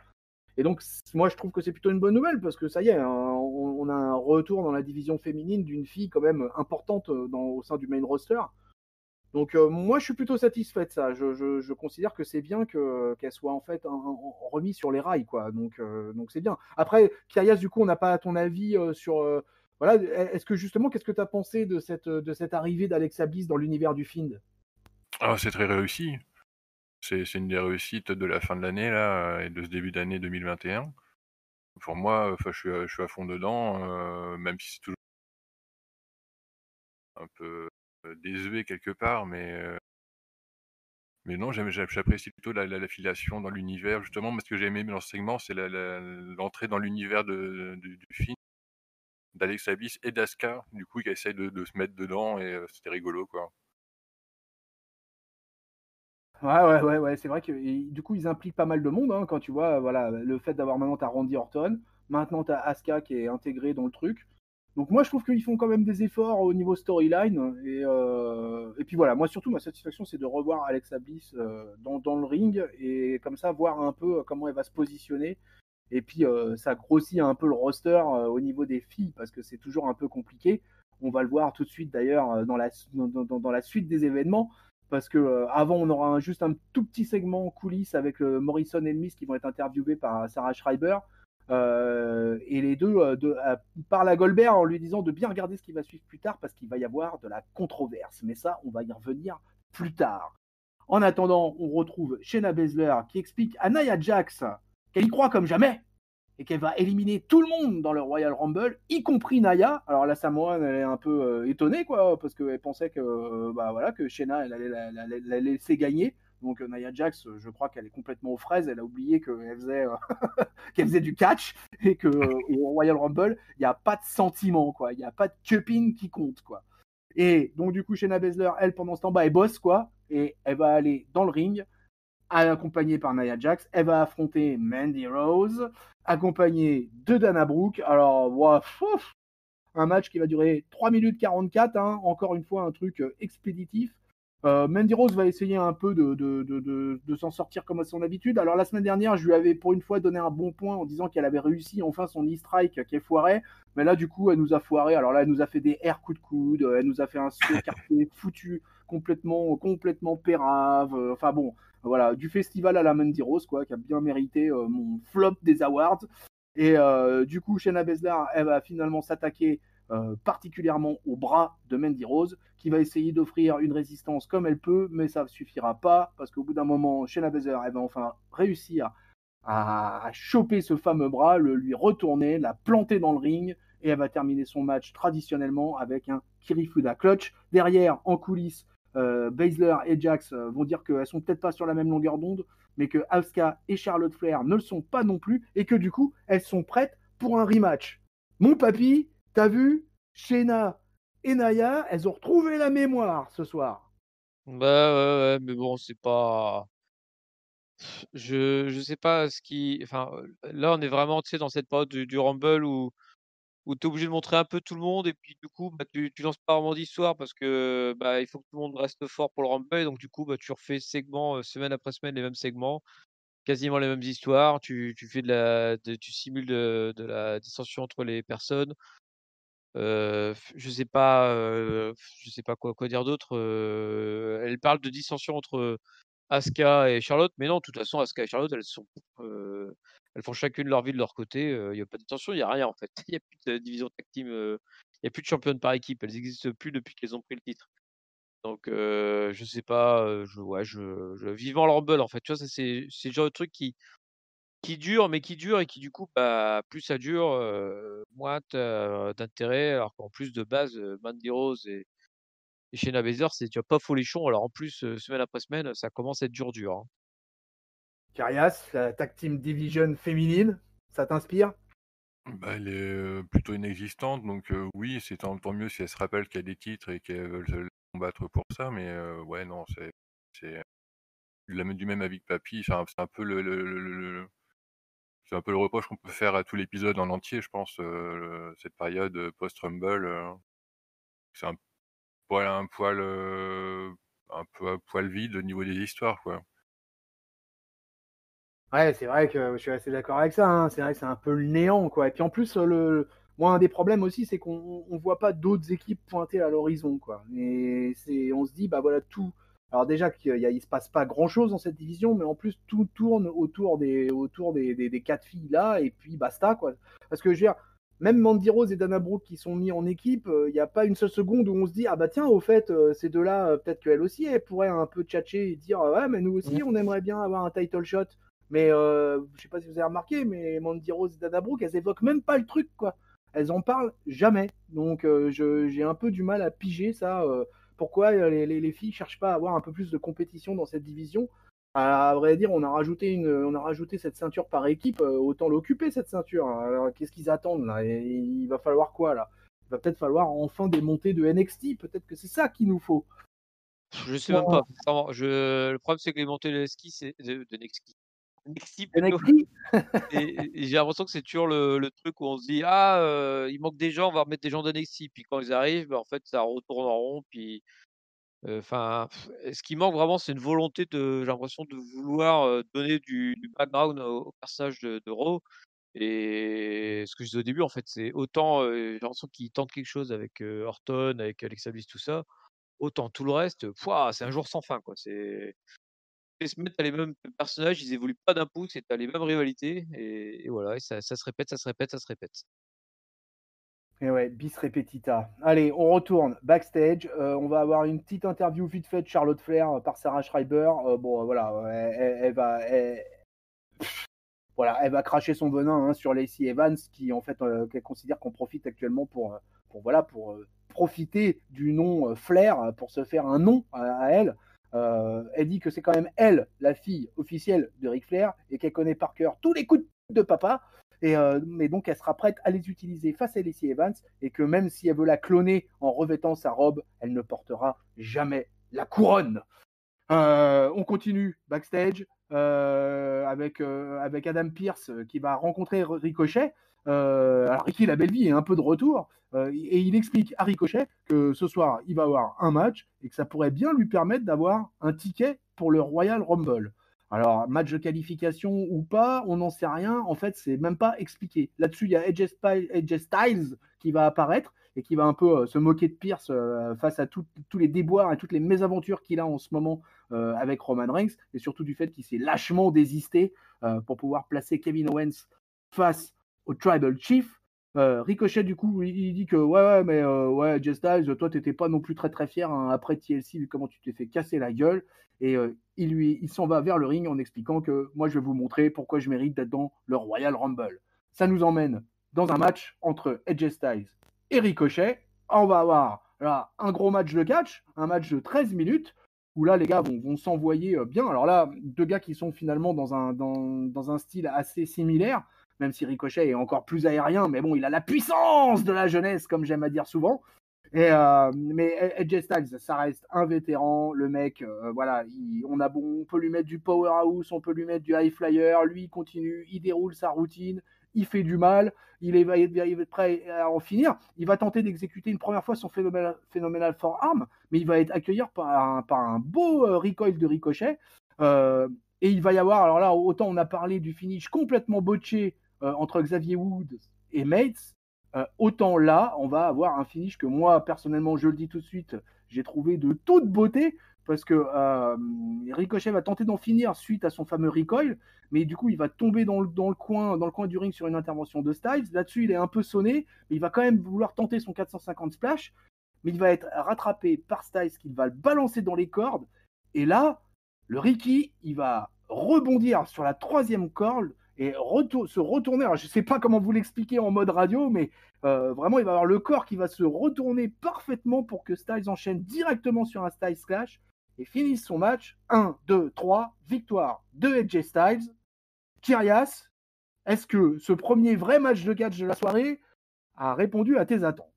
Et donc, moi, je trouve que c'est plutôt une bonne nouvelle parce que ça y est, hein, on a un retour dans la division féminine d'une fille quand même importante au sein du main roster. Donc, moi, je suis plutôt satisfait de ça. Je considère que c'est bien qu'elle soit en fait remise sur les rails, quoi. Donc c'est bien. Après, Kyrias, du coup, on n'a pas ton avis sur. Voilà, est-ce que justement, qu'est-ce que tu as pensé de cette arrivée d'Alexa Bliss dans l'univers du Fiend?
Ah, c'est très réussi. C'est une des réussites de la fin de l'année là, et de ce début d'année 2021. Pour moi, enfin, je suis à fond dedans, même si c'est toujours un peu, désuet quelque part, mais non, j'apprécie plutôt la filiation dans l'univers. Justement, moi, ce que j'ai aimé dans ce segment, c'est l'entrée dans l'univers du film, d'Alexa Bliss et d'Asuka, du coup, qui essayent de se mettre dedans et c'était rigolo, quoi.
Ouais, c'est vrai que du coup, ils impliquent pas mal de monde, hein, quand tu vois, voilà, le fait d'avoir maintenant ta Randy Orton, maintenant tu as Asuka qui est intégrée dans le truc. Donc moi, je trouve qu'ils font quand même des efforts au niveau storyline. Et puis voilà, moi surtout, ma satisfaction, c'est de revoir Alexa Bliss dans le ring et comme ça, voir un peu comment elle va se positionner. Et puis, ça grossit un peu le roster au niveau des filles parce que c'est toujours un peu compliqué. On va le voir tout de suite d'ailleurs dans la suite des événements parce que avant on aura juste un tout petit segment coulisses avec Morrison et Miss qui vont être interviewés par Sarah Schreiber. Et les deux parlent à Goldberg en lui disant de bien regarder ce qui va suivre plus tard parce qu'il va y avoir de la controverse. Mais ça, on va y revenir plus tard. En attendant, on retrouve Shayna Baszler qui explique à Nia Jax qu'elle y croit comme jamais et qu'elle va éliminer tout le monde dans le Royal Rumble, y compris Nia. Alors la Samoane, elle est un peu étonnée, quoi, parce qu'elle pensait que, voilà, que Shayna, elle allait la laisser gagner. Donc Nia Jax, je crois qu'elle est complètement aux fraises. Elle a oublié qu'elle faisait, qu'elle faisait du catch et que au Royal Rumble, il n'y a pas de sentiment, quoi. Il n'y a pas de cupping qui compte, quoi. Et donc du coup, Shayna Baszler, elle, pendant ce temps, elle bosse, quoi, et elle va aller dans le ring accompagnée par Nia Jax. Elle va affronter Mandy Rose, accompagnée de Dana Brooke. Alors, wow, un match qui va durer 3 minutes 44, hein, encore une fois un truc expéditif. Mandy Rose va essayer un peu de s'en sortir comme à son habitude. Alors la semaine dernière, je lui avais pour une fois donné un bon point en disant qu'elle avait réussi enfin son e-strike qui est foiré. Mais là, du coup, elle nous a foiré. Alors là, elle nous a fait des airs coups de coude, elle nous a fait un saut écarté foutu, complètement pérave. Enfin bon, voilà, du festival à la Mandy Rose, quoi, qui a bien mérité mon flop des awards. Et du coup, Shayna Baszler, elle va finalement s'attaquer particulièrement au bras de Mandy Rose, qui va essayer d'offrir une résistance comme elle peut, mais ça ne suffira pas, parce qu'au bout d'un moment, Shayna Baszler, elle va enfin réussir à choper ce fameux bras, le lui retourner, la planter dans le ring, et elle va terminer son match traditionnellement avec un Kirifuda clutch. Derrière, en coulisses, Baszler et Jax vont dire qu'elles sont peut-être pas sur la même longueur d'onde, mais que Asuka et Charlotte Flair ne le sont pas non plus, et que du coup, elles sont prêtes pour un rematch. Mon papy, t'as vu, Shayna et Naya, elles ont retrouvé la mémoire ce soir.
Bah ouais, mais bon, c'est pas. Je sais pas ce qui. Enfin, là, on est vraiment, tu sais, dans cette période du Rumble où tu es obligé de montrer un peu tout le monde et puis du coup, bah, tu lances pas vraiment d'histoire parce que, bah, il faut que tout le monde reste fort pour le Rumble et donc du coup, bah, tu refais segment, semaine après semaine les mêmes segments, quasiment les mêmes histoires. Tu fais tu simules de la dissension entre les personnes. Je sais pas quoi dire d'autre, elle parle de dissension entre Asuka et Charlotte, mais non, de toute façon, Asuka et Charlotte, elles font chacune leur vie de leur côté, il y a pas de tension, il y a rien en fait. Il y a plus de division tag team, il y a plus de championnes par équipe, elles existent plus depuis qu'elles ont pris le titre. Donc je sais pas, je vivement le Rumble en fait, tu vois? Ça c'est le genre de truc qui dure, mais qui dure et qui du coup, bah, plus ça dure, moins tu d'intérêt alors qu'en plus de base, Mandy Rose et Shayna Baszler, c'est déjà pas folichon alors en plus, semaine après semaine, ça commence à être dur, hein.
Carias, la tag team division féminine, ça t'inspire?
Bah, elle est plutôt inexistante, donc oui, c'est tant mieux si elle se rappelle qu'il y a des titres et qu'elle veulent se combattre pour ça, mais ouais, non, c'est du même avis que Papy. Enfin, c'est un peu le reproche qu'on peut faire à tout l'épisode en entier, je pense, cette période post-Rumble, c'est un peu un poil vide au niveau des histoires, quoi.
Ouais, c'est vrai que je suis assez d'accord avec ça, hein. C'est vrai que c'est un peu le néant, quoi. Et puis en plus, moi, un des problèmes aussi, c'est qu'on voit pas d'autres équipes pointer à l'horizon, quoi. Et on se dit, bah voilà, tout. Alors déjà il se passe pas grand-chose dans cette division, mais en plus tout tourne autour des quatre filles là, et puis basta, quoi. Parce que je veux dire, même Mandy Rose et Dana Brooke qui sont mis en équipe, il n'y a pas une seule seconde où on se dit, ah bah tiens, au fait, ces deux-là, peut-être qu'elles aussi, elles pourraient un peu tchatcher et dire, ouais, mais nous aussi, on aimerait bien avoir un title shot. Mais je sais pas si vous avez remarqué, mais Mandy Rose et Dana Brooke, elles évoquent même pas le truc, quoi. Elles en parlent jamais. Donc j'ai un peu du mal à piger ça. Pourquoi les filles cherchent pas à avoir un peu plus de compétition dans cette division? À vrai dire, on a rajouté cette ceinture par équipe, autant l'occuper cette ceinture, hein. Alors qu'est-ce qu'ils attendent là? Et il va falloir quoi là? Il va peut-être falloir enfin des montées de NXT. Peut-être que c'est ça qu'il nous faut.
Je sais même pas, sincèrement, le problème c'est que les montées de ski, c'est de NXT. NXT plutôt.
NXT?
Et j'ai l'impression que c'est toujours le truc où on se dit: «Ah, il manque des gens, on va remettre des gens d'NXT». Puis quand ils arrivent, bah, en fait, ça retourne en rond. Puis, enfin, ce qui manque vraiment, c'est une volonté j'ai l'impression de vouloir, donner du background au personnage de Raw. Et ce que je disais au début, en fait, c'est autant, j'ai l'impression qu'ils tentent quelque chose avec, Orton, avec Alexa Bliss, tout ça, autant tout le reste, pouah, c'est un jour sans fin, quoi. les semaines, tu as les mêmes personnages, ils évoluent pas d'un pouce et tu as les mêmes rivalités et voilà et ça se répète, ça se répète, ça se répète.
Et ouais, bis repetita. Allez, on retourne backstage. On va avoir une petite interview vite faite de Charlotte Flair par Sarah Schreiber. Bon, voilà, voilà, elle va cracher son venin sur Lacey Evans, qui en fait, qu'elle considère qu'on profite actuellement pour profiter du nom Flair pour se faire un nom à elle. Elle dit que c'est quand même elle, la fille officielle de Ric Flair, et qu'elle connaît par cœur tous les coups de papa. Mais donc, elle sera prête à les utiliser face à Lacey Evans, et que même si elle veut la cloner en revêtant sa robe, elle ne portera jamais la couronne. On continue backstage avec Adam Pearce qui va rencontrer Ricochet. Alors Ricky la belle vie est un peu de retour et il explique à Ricochet que ce soir il va avoir un match et que ça pourrait bien lui permettre d'avoir un ticket pour le Royal Rumble. Alors match de qualification ou pas, on n'en sait rien. En fait, c'est même pas expliqué. Là-dessus, il y a AJ Styles qui va apparaître et qui va un peu se moquer de Pierce face à tous les déboires et toutes les mésaventures qu'il a en ce moment avec Roman Reigns, et surtout du fait qu'il s'est lâchement désisté pour pouvoir placer Kevin Owens face au Tribal Chief. Ricochet, du coup, il dit que ouais, mais ouais, Jay Styles, toi, t'étais pas non plus très très fier hein, après TLC, comment tu t'es fait casser la gueule. Et il s'en va vers le ring en expliquant que moi, je vais vous montrer pourquoi je mérite d'être dans le Royal Rumble. Ça nous emmène dans un match entre AJ Styles et Ricochet. On va avoir là un gros match de catch, un match de 13 minutes où là, les gars vont s'envoyer bien. Alors là, deux gars qui sont finalement dans un style assez similaire, même si Ricochet est encore plus aérien, mais bon, il a la puissance de la jeunesse, comme j'aime à dire souvent. Mais AJ Styles, ça reste un vétéran. Le mec, voilà, on peut lui mettre du powerhouse, on peut lui mettre du high flyer. Lui, il continue, il déroule sa routine, il fait du mal, il va être prêt à en finir. Il va tenter d'exécuter une première fois son phénoménal forearm, mais il va être accueilli par un beau recoil de Ricochet. Et il va y avoir, alors là, autant on a parlé du finish complètement botché entre Xavier Woods et Mates. Autant là, on va avoir un finish que moi, personnellement, je le dis tout de suite, j'ai trouvé de toute beauté, parce que Ricochet va tenter d'en finir suite à son fameux recoil, mais du coup, il va tomber dans le coin du ring sur une intervention de Styles. Là-dessus, il est un peu sonné, mais il va quand même vouloir tenter son 450 splash, mais il va être rattrapé par Styles, qui va le balancer dans les cordes, et là, le Ricky, il va rebondir sur la troisième corde, et se retourner. Alors, je ne sais pas comment vous l'expliquer en mode radio, mais vraiment, il va avoir le corps qui va se retourner parfaitement pour que Styles enchaîne directement sur un Styles Clash et finisse son match. 1, 2, 3, victoire de AJ Styles. Kyrias, est-ce que ce premier vrai match de catch de la soirée a répondu à tes attentes?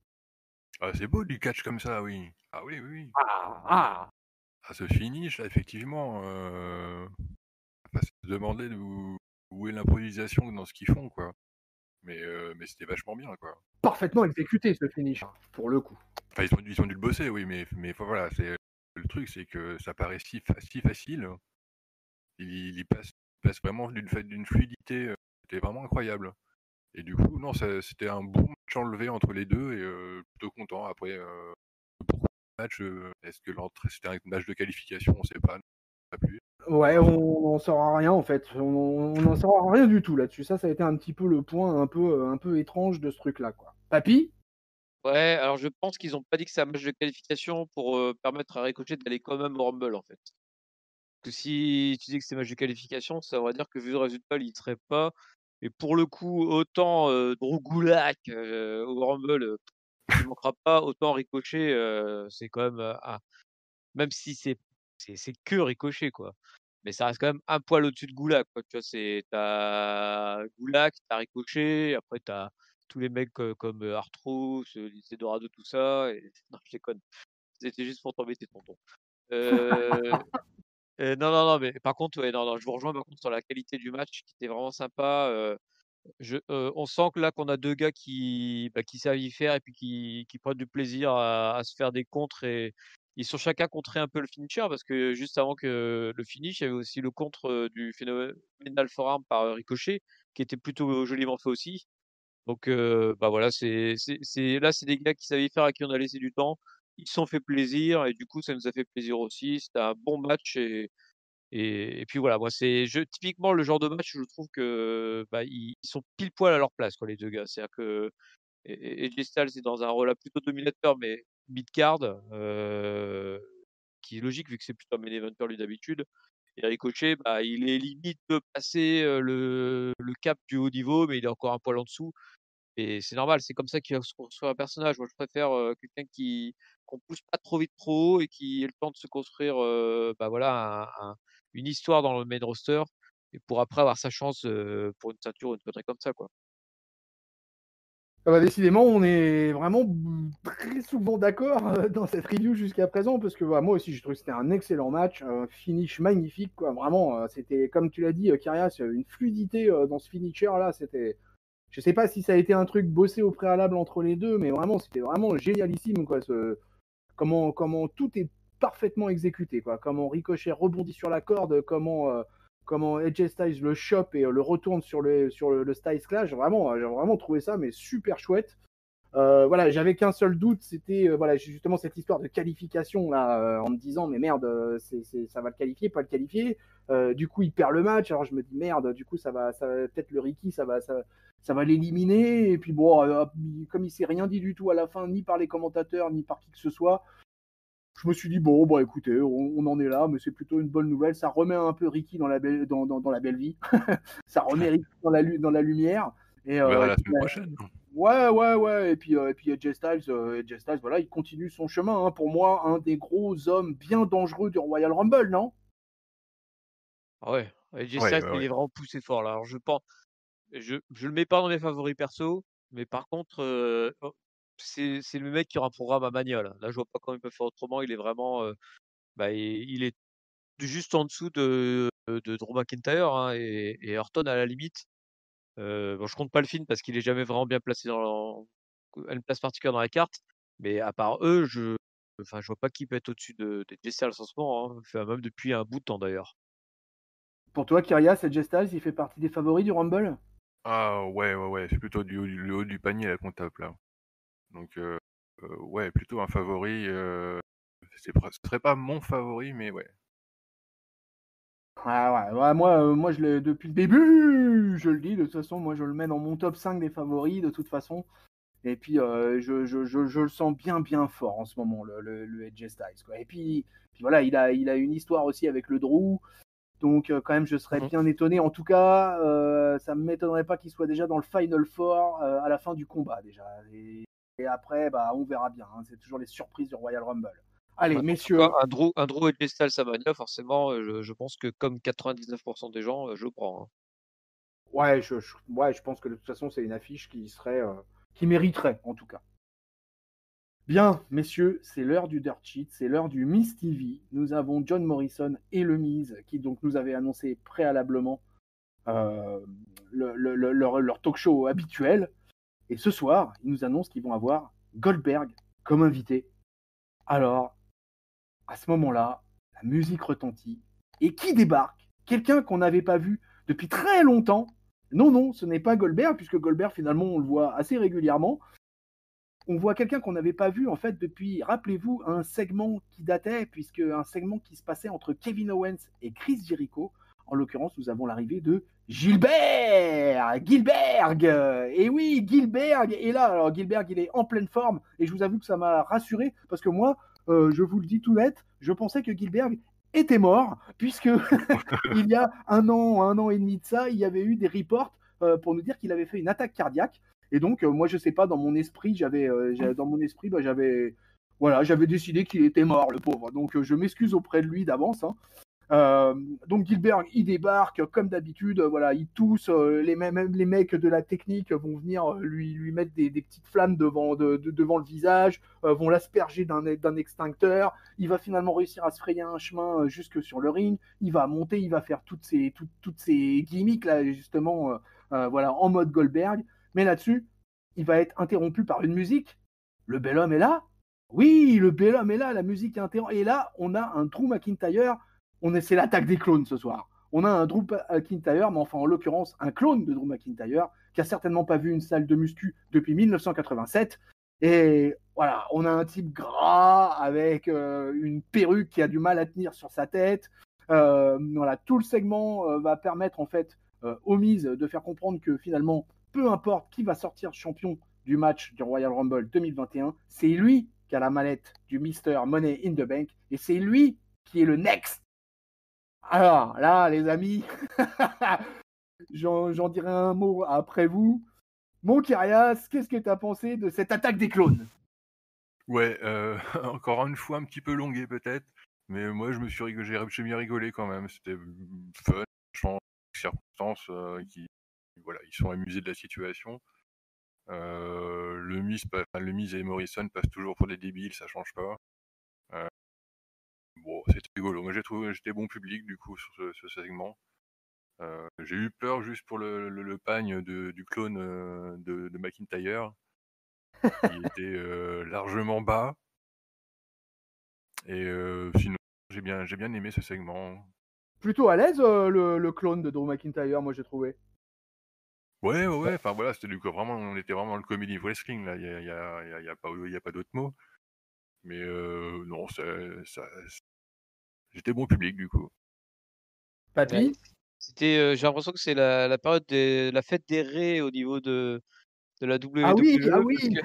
Ah, c'est beau du catch comme ça, oui. Ah oui, oui, oui.
Ah.
Ah, ce finish, là, effectivement, enfin, c'est se demander où est l'improvisation dans ce qu'ils font, quoi. Mais c'était vachement bien, quoi.
Parfaitement exécuté ce finish, pour le coup.
Enfin, ils ont dû le bosser, oui, mais voilà, c'est le truc, c'est que ça paraît si facile. Il passe vraiment d'une fluidité, c'était vraiment incroyable. Et du coup, non, c'était un bon match enlevé entre les deux et plutôt content. Après, pourquoi le match, est-ce que l'entrée c'était un match de qualification, on sait pas plus.
Ouais, on n'en saura rien en fait. On n'en saura rien du tout là-dessus. Ça a été un petit peu le point un peu étrange de ce truc-là, quoi. Papy?
Ouais, alors je pense qu'ils ont pas dit que c'est un match de qualification pour, permettre à Ricochet d'aller quand même au Rumble, en fait. Que si tu dis que c'est match de qualification, ça voudrait dire que vu le résultat, il y serait pas et pour le coup, autant, Drew Gulak, au Rumble, il manquera pas, autant Ricochet, c'est quand même, même si c'est que Ricochet, quoi. Mais ça reste quand même un poil au-dessus de Gulak, quoi, tu vois? Tu as Gulak, tu as Ricochet, après tu as tous les mecs, comme, R-Truth, Lince Dorado, tout ça et non, je déconne. C'était juste pour t'embêter, tonton. Heu non, non, non, mais par contre, ouais, non, non, je vous rejoins par contre sur la qualité du match qui était vraiment sympa, on sent que là qu'on a 2 gars qui savent y faire et puis qui prennent du plaisir à se faire des contres et ils sont chacun contré un peu le finisher parce que juste avant que le finish, il y avait aussi le contre, du Phénoménal Forearm par, Ricochet qui était plutôt joliment fait aussi. Donc bah, voilà, c'est des gars qui savaient y faire, à qui on a laissé du temps. Ils se sont fait plaisir et du coup, ça nous a fait plaisir aussi. C'était un bon match et Et puis voilà, moi typiquement le genre de match où je trouve que bah, ils sont pile poil à leur place quoi les deux gars. C'est-à-dire que AJ Styles est dans un rôle là plutôt dominateur mais mid-card, qui est logique vu que c'est plutôt un main eventer lui d'habitude. Et Ricochet, bah, il est limite de passer, le cap du haut niveau, mais il est encore un poil en dessous et c'est normal, c'est comme ça qu'il va se construire un personnage. Moi je préfère, quelqu'un qu'on pousse pas trop vite trop haut et qui ait le temps de se construire, bah, voilà une histoire dans le main roster et pour après avoir sa chance, pour une ceinture ou une connerie comme ça, quoi.
Ah bah, décidément, on est vraiment très souvent d'accord dans cette review jusqu'à présent, parce que moi aussi, j'ai trouvé que c'était un excellent match, un finish magnifique, quoi. Vraiment, c'était, comme tu l'as dit, Kyrias, une fluidité dans ce finisher-là. C'était, je sais pas si ça a été un truc bossé au préalable entre les deux, mais vraiment, c'était vraiment génialissime, quoi. Comment tout est parfaitement exécuté, quoi. Comment Ricochet rebondit sur la corde, comment AJ Styles le chope et le retourne sur le Styles Clash. Vraiment, j'ai vraiment trouvé ça mais super chouette. Voilà, j'avais qu'un seul doute, c'était voilà, justement cette histoire de qualification là, en me disant mais merde, ça va le qualifier, pas le qualifier. Du coup, il perd le match, alors je me dis merde, du coup ça va peut-être le Ricky, ça va l'éliminer. Et puis bon, comme il s'est rien dit du tout à la fin, ni par les commentateurs, ni par qui que ce soit, je me suis dit bon, bah écoutez, on en est là, mais c'est plutôt une bonne nouvelle. Ça remet un peu Ricky dans la belle vie, ça remet Ricky dans la lumière. Et
On verra la
puis,
semaine prochaine.
ouais. Et puis AJ Styles, voilà, il continue son chemin. Hein. Pour moi, un des gros hommes bien dangereux du Royal Rumble, non?
Ah ouais, AJ
Ouais,
Styles,
ouais,
il
ouais.
est vraiment poussé fort là. Alors je le mets pas dans mes favoris perso, mais par contre, c'est le mec qui aura un programme à Mania là. Là, je vois pas comment il peut faire autrement. Il est vraiment, bah, il est juste en dessous de Drew McIntyre, hein, et Orton à la limite. Bon, je compte pas le film parce qu'il est jamais vraiment bien placé à une place particulière dans la carte, mais à part eux, je vois pas qui peut être au-dessus des AJ Styles en ce moment, hein, enfin même depuis un bout de temps d'ailleurs.
Pour toi, Kyrias, AJ Styles, il fait partie des favoris du Rumble?
Ah ouais, c'est plutôt le haut du panier là qu'on tape là. Donc ouais, plutôt un favori. Ce serait pas mon favori, mais ouais.
Ouais, moi je l'ai depuis le début, je le dis, de toute façon, moi je le mets dans mon top 5 des favoris, de toute façon. Et puis, je le sens bien fort en ce moment, le AJ Styles, quoi. Et puis voilà, il a une histoire aussi avec le Drew. Donc, quand même, je serais
Mmh.
bien étonné. En tout cas, ça ne m'étonnerait pas qu'il soit déjà dans le Final Four à la fin du combat, déjà. Et après, bah, on verra bien. Hein. C'est toujours les surprises du Royal Rumble. Allez,
Bah, en tout cas,
messieurs.
un Drew AJ Styles à Mania, forcément, je pense que comme 99 des gens, je prends, hein.
Ouais, ouais, je pense que de toute façon, c'est une affiche qui mériterait, en tout cas. Bien, messieurs, c'est l'heure du Dirt Sheet, c'est l'heure du Miz TV. Nous avons John Morrison et le Miz qui donc nous avaient annoncé préalablement euh, leur talk show habituel. Et ce soir, ils nous annoncent qu'ils vont avoir Goldberg comme invité. Alors, à ce moment-là, la musique retentit. Et qui débarque? Quelqu'un qu'on n'avait pas vu depuis très longtemps. Non, ce n'est pas Goldberg, puisque Goldberg, finalement, on le voit assez régulièrement. On voit quelqu'un qu'on n'avait pas vu en fait depuis, rappelez-vous, un segment qui datait, puisque un segment qui se passait entre Kevin Owens et Chris Jericho. En l'occurrence, nous avons l'arrivée de Gilberg. Et oui, Gilberg est là. Alors Gilberg, il est en pleine forme, et je vous avoue que ça m'a rassuré, parce que moi, je vous le dis tout net, je pensais que Gilberg était mort, puisque il y a un an et demi de ça, il y avait eu des reports pour nous dire qu'il avait fait une attaque cardiaque. Et donc, moi, je sais pas, dans mon esprit, j'avais décidé qu'il était mort, le pauvre. Donc, je m'excuse auprès de lui d'avance. Hein. Donc Gilbert, il débarque comme d'habitude, voilà, il tousse, les mecs de la technique vont venir lui mettre des petites flammes devant le visage, vont l'asperger d'un extincteur, il va finalement réussir à se frayer un chemin jusque sur le ring, il va monter, il va faire toutes ces gimmicks là, justement, voilà, en mode Goldberg, mais là-dessus, il va être interrompu par une musique. Le bel homme est là. Oui, le bel homme est là, la musique est interrompue. Et là, on a un Drew McIntyre. C'est l'attaque des clones ce soir. On a un Drew McIntyre, mais enfin en l'occurrence un clone de Drew McIntyre, qui a certainement pas vu une salle de muscu depuis 1987. Et voilà, on a un type gras avec une perruque qui a du mal à tenir sur sa tête. Voilà, tout le segment va permettre en fait aux Miz de faire comprendre que finalement, peu importe qui va sortir champion du match du Royal Rumble 2021, c'est lui qui a la mallette du Mr. Money in the Bank et c'est lui qui est le next. Alors là, les amis, j'en dirai un mot après vous. Mon Kyrias, qu'est-ce que tu as pensé de cette attaque des clones?
Ouais, encore une fois un petit peu longué peut-être, mais moi j'ai bien rigolé quand même. C'était fun, franchement, circonstances voilà, ils sont amusés de la situation. Le Miz et Morrison passent toujours pour des débiles, ça change pas. Bon, c'était rigolo. Moi j'ai trouvé j'étais bon public du coup sur ce segment. J'ai eu peur juste pour le pagne du clone de McIntyre, qui était largement bas. Et sinon, j'ai bien aimé ce segment.
Plutôt à l'aise le clone de Drew McIntyre, moi j'ai trouvé.
Ouais, ouais, ouais. Enfin voilà, c'était du coup vraiment, on était vraiment dans le comedy wrestling là. Il y a pas d'autre mot. Mais non, j'étais bon public du coup.
Ouais,
Papy?
j'ai l'impression que c'est la période de la fête des raies au niveau de la
Ah oui, ah
WWE
oui.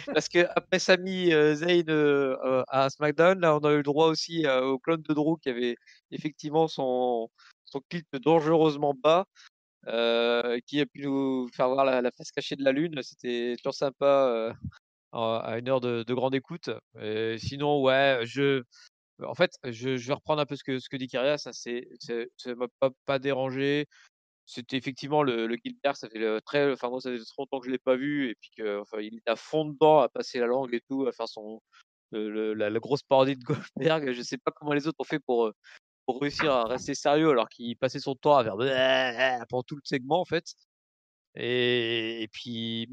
parce que après Sami Zayn à SmackDown, là on a eu le droit aussi au clone de Drew qui avait effectivement son kilt dangereusement bas, qui a pu nous faire voir la face cachée de la lune. C'était toujours sympa à une heure de grande écoute. Et sinon, ouais, en fait, je vais reprendre un peu ce que dit Kyria, ça m'a pas dérangé. C'était effectivement le Gilbert, ça fait enfin moi ça fait trop longtemps que je l'ai pas vu et puis que enfin il est à fond dedans, à passer la langue et tout, à faire la grosse parodie de Goldberg. Je sais pas comment les autres ont fait pour réussir à rester sérieux alors qu'il passait son temps à faire pendant tout le segment en fait. Et puis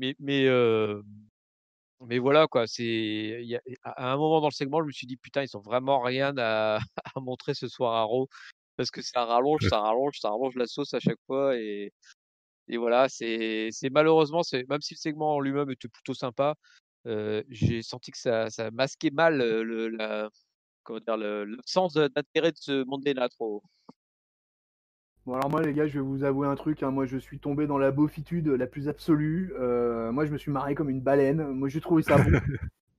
mais voilà quoi, à un moment dans le segment, je me suis dit putain, ils ont vraiment rien à, à montrer ce soir à Raw parce que ça rallonge, ça rallonge, ça rallonge la sauce à chaque fois et voilà, c'est malheureusement, même si le segment en lui-même était plutôt sympa, j'ai senti que ça masquait mal comment dire, l'absence d'intérêt de ce Monday Night Raw.
Bon alors moi les gars, je vais vous avouer un truc, hein, moi je suis tombé dans la beaufitude la plus absolue. Moi je me suis marré comme une baleine. Moi j'ai trouvé ça bon.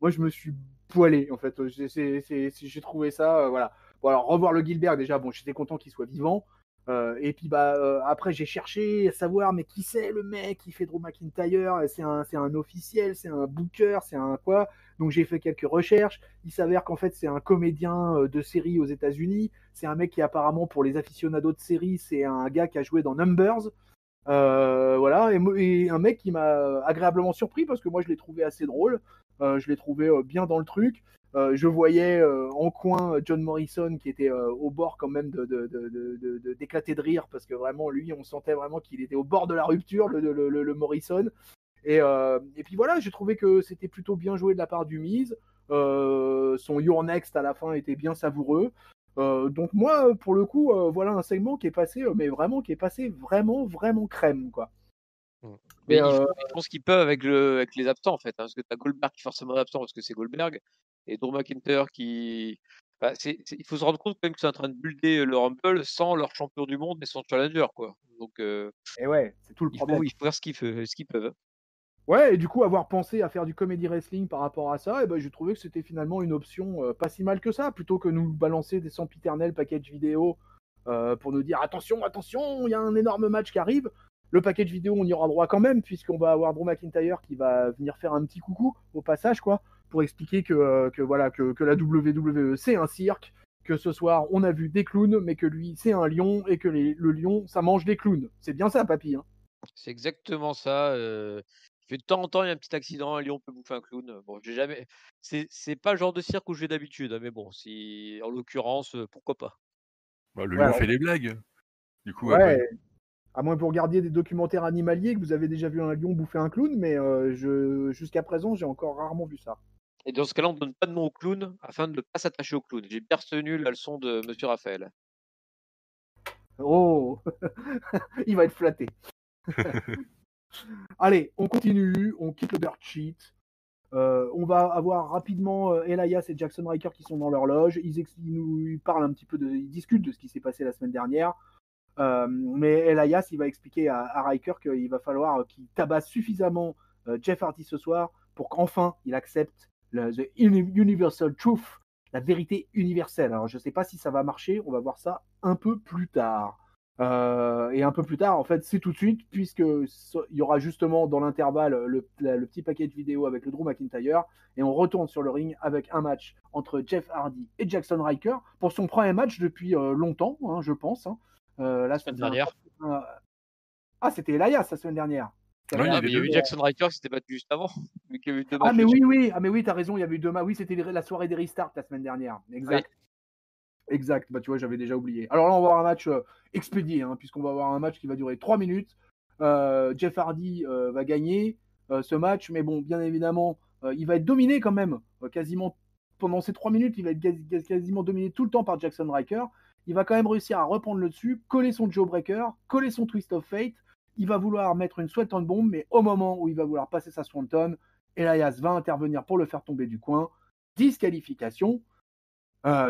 Moi je me suis poilé en fait. J'ai trouvé ça voilà. Bon alors revoir le Gilbert déjà, bon j'étais content qu'il soit vivant. Et puis après j'ai cherché à savoir mais qui c'est le mec qui fait Drew McIntyre. C'est un officiel, c'est un booker, c'est un quoi. Donc j'ai fait quelques recherches. Il s'avère qu'en fait c'est un comédien de série aux États-Unis. C'est un mec qui apparemment pour les aficionados de série, c'est un gars qui a joué dans Numbers. Voilà, et un mec qui m'a agréablement surpris parce que moi je l'ai trouvé assez drôle, je l'ai trouvé bien dans le truc. Je voyais en coin John Morrison qui était au bord quand même d'éclater de rire parce que vraiment lui on sentait vraiment qu'il était au bord de la rupture, le Morrison. Et puis voilà, j'ai trouvé que c'était plutôt bien joué de la part du Miz. Son Your Next à la fin était bien savoureux. Donc moi, pour le coup, voilà un segment qui est passé, mais vraiment qui est passé vraiment, vraiment crème, quoi.
Mmh.
Et
Mais ils font ce qu'ils peuvent avec les absents en fait, hein, parce que tu as Goldberg qui est forcément absent parce que c'est Goldberg et Drew McIntyre qui bah, il faut se rendre compte quand même que c'est en train de builder le Rumble sans leur champion du monde et son challenger quoi. Donc
ouais, c'est tout le problème.
il faut faire ce qu'ils peuvent.
Ouais, et du coup, avoir pensé à faire du comedy wrestling par rapport à ça, et ben, j'ai trouvé que c'était finalement une option pas si mal que ça, plutôt que nous balancer des sempiternels package vidéo pour nous dire attention, attention, il y a un énorme match qui arrive. Le package vidéo, on y aura droit quand même, puisqu'on va avoir Drew McIntyre qui va venir faire un petit coucou au passage, quoi, pour expliquer que voilà, que la WWE c'est un cirque, que ce soir on a vu des clowns, mais que lui c'est un lion et que le lion ça mange des clowns. C'est bien ça, papy, hein.
C'est exactement ça. De temps en temps, il y a un petit accident, un lion peut bouffer un clown. Bon, j'ai jamais. C'est pas le genre de cirque où je vais d'habitude, hein, mais bon, si en l'occurrence, pourquoi pas.
Bah, le
Ouais,
lion
alors,
fait des blagues. Du coup, après.
ouais, à moins que vous regardiez des documentaires animaliers, que vous avez déjà vu un lion bouffer un clown, mais jusqu'à présent, j'ai encore rarement vu ça.
Et dans ce cas-là, on ne donne pas de nom au clown afin de ne pas s'attacher au clown. J'ai bien retenu la leçon de Monsieur Raphaël.
Oh, il va être flatté. Allez, on continue, on quitte le dirt sheet. On va avoir rapidement Elias et Jackson Ryker qui sont dans leur loge. Ils parlent un petit peu, ils discutent de ce qui s'est passé la semaine dernière. Mais Elias, il va expliquer à Ryker qu'il va falloir qu'il tabasse suffisamment Jeff Hardy ce soir pour qu'enfin il accepte the universal truth, la vérité universelle. Alors je ne sais pas si ça va marcher, on va voir ça un peu plus tard. Et un peu plus tard, en fait, c'est tout de suite, puisqu'il y aura justement dans l'intervalle le petit package vidéo avec le Drew McIntyre, et on retourne sur le ring avec un match entre Jeff Hardy et Jackson Ryker pour son premier match depuis longtemps, hein, je pense. Hein.
La semaine dernière.
Ah, c'était Elias la semaine dernière.
Non,
il y a eu Jackson Ryker qui s'était battu juste avant. Mais il y a eu 2 matchs.
Ah, mais oui, t'as raison, il y avait eu 2 matchs. Oui, c'était la soirée des restarts la semaine dernière. Exact. Oui. Exact, bah tu vois, j'avais déjà oublié. Alors là, on va avoir un match expédié, hein, puisqu'on va avoir un match qui va durer 3 minutes. Jeff Hardy va gagner ce match, mais bon, bien évidemment, il va être dominé quand même, quasiment pendant ces 3 minutes, il va être quasiment dominé tout le temps par Jackson Ryker. Il va quand même réussir à reprendre le dessus, coller son Jawbreaker, coller son Twist of Fate. Il va vouloir mettre une Swanton Bomb, mais au moment où il va vouloir passer sa Swanton, Elias va intervenir pour le faire tomber du coin. Disqualification.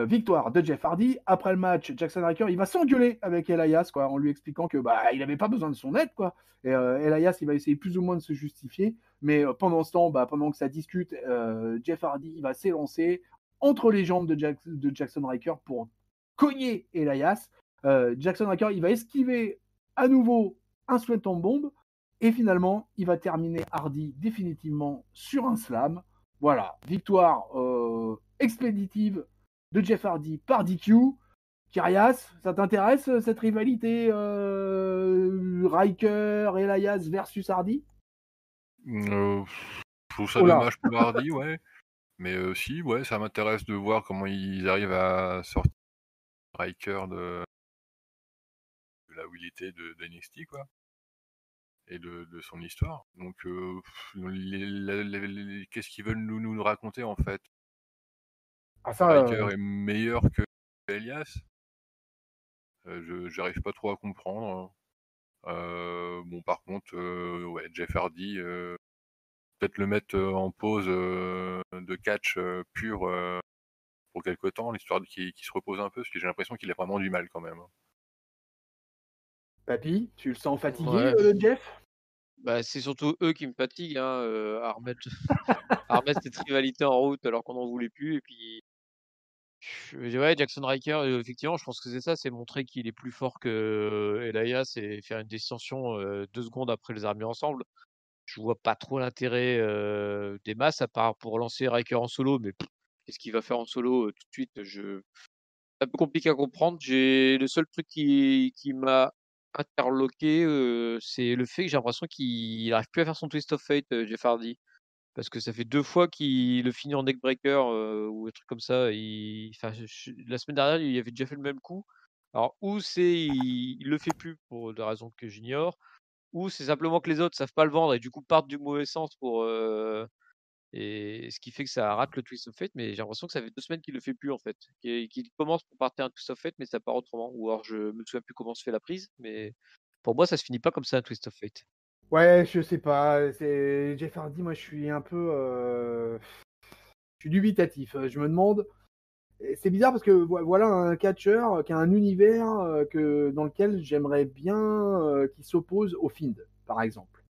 Victoire de Jeff Hardy. Après le match, Jackson Ryker, il va s'engueuler avec Elias, quoi, en lui expliquant que il n'avait pas besoin de son aide, quoi. Et Elias, il va essayer plus ou moins de se justifier, mais pendant ce temps, pendant que ça discute, Jeff Hardy, il va s'élancer entre les jambes de Jackson Ryker pour cogner Elias. Jackson Ryker, il va esquiver à nouveau un Swanton Bomb, et finalement, il va terminer Hardy définitivement sur un slam. Voilà, victoire expéditive de Jeff Hardy par DQ. Kyrias, ça t'intéresse cette rivalité Ryker, Elias versus Hardy?
Je trouve ça dommage pour Hardy, ouais. Mais si, ouais, ça m'intéresse de voir comment ils arrivent à sortir Ryker de là où il était de NXT, quoi. Et de son histoire. Donc, qu'est-ce qu'ils veulent nous raconter, en fait? Ryker est meilleur que Elias? J'arrive pas trop à comprendre. Bon, par contre, ouais, Jeff Hardy, peut-être le mettre en pause de catch pur pour quelque temps, l'histoire qu'il se repose un peu, parce que j'ai l'impression qu'il a vraiment du mal quand même.
Papy, tu le sens fatigué,
Ouais.
Jeff?
Bah, c'est surtout eux qui me fatiguent, hein, à remettre cette rivalité en route alors qu'on n'en voulait plus. Et puis, ouais, Jackson Ryker, effectivement, je pense que c'est ça, c'est montrer qu'il est plus fort que Elias et faire une descension 2 secondes après les avoir mis ensemble. Je vois pas trop l'intérêt des masses, à part pour lancer Ryker en solo, mais qu'est-ce qu'il va faire en solo tout de suite? C'est un peu compliqué à comprendre. Le seul truc qui m'a interloqué, c'est le fait que j'ai l'impression qu'il arrive plus à faire son Twist of Fate, Jeff Hardy. Parce que ça fait 2 fois qu'il le finit en neckbreaker, ou un truc comme ça. Enfin, la semaine dernière, il avait déjà fait le même coup. Alors, ou il le fait plus pour des raisons que j'ignore, ou c'est simplement que les autres savent pas le vendre et du coup partent du mauvais sens et ce qui fait que ça rate le Twist of Fate. Mais j'ai l'impression que ça fait 2 semaines qu'il le fait plus, en fait. Qu'il commence pour partir un Twist of Fate, mais ça part autrement. Ou alors je me souviens plus comment se fait la prise, mais pour moi, ça se finit pas comme ça, un Twist of Fate.
Ouais, je sais pas. C'est Jeff Hardy, moi je suis un peu. Je suis dubitatif. Je me demande. C'est bizarre parce que voilà un catcheur qui a un univers dans lequel j'aimerais bien qu'il s'oppose au Fiend, par exemple.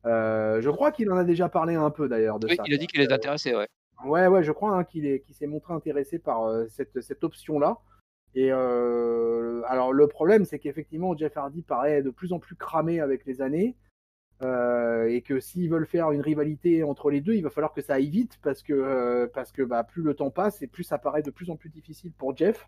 Je crois qu'il en a déjà parlé un peu d'ailleurs de
Oui,
ça.
il a dit qu'il est intéressé, ouais.
Ouais, je crois qu'il s'est montré intéressé par cette option-là. Et alors le problème, c'est qu'effectivement, Jeff Hardy paraît de plus en plus cramé avec les années. Et que s'ils veulent faire une rivalité entre les deux, il va falloir que ça aille vite parce que plus le temps passe et plus ça paraît de plus en plus difficile pour Jeff.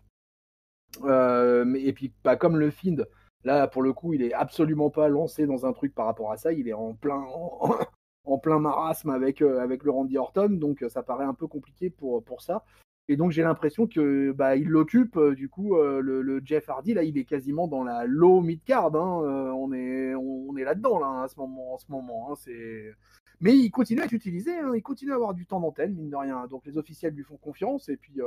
Et puis comme le Fiend, là pour le coup, il est absolument pas lancé dans un truc par rapport à ça. Il est en plein marasme avec le Randy Orton, donc ça paraît un peu compliqué pour ça. Et donc j'ai l'impression que il l'occupe du coup le Jeff Hardy là, il est quasiment dans la low mid card. Hein, on est là-dedans là en ce moment. Hein, mais il continue à être utilisé, hein, il continue à avoir du temps d'antenne mine de rien. Donc les officiels lui font confiance et puis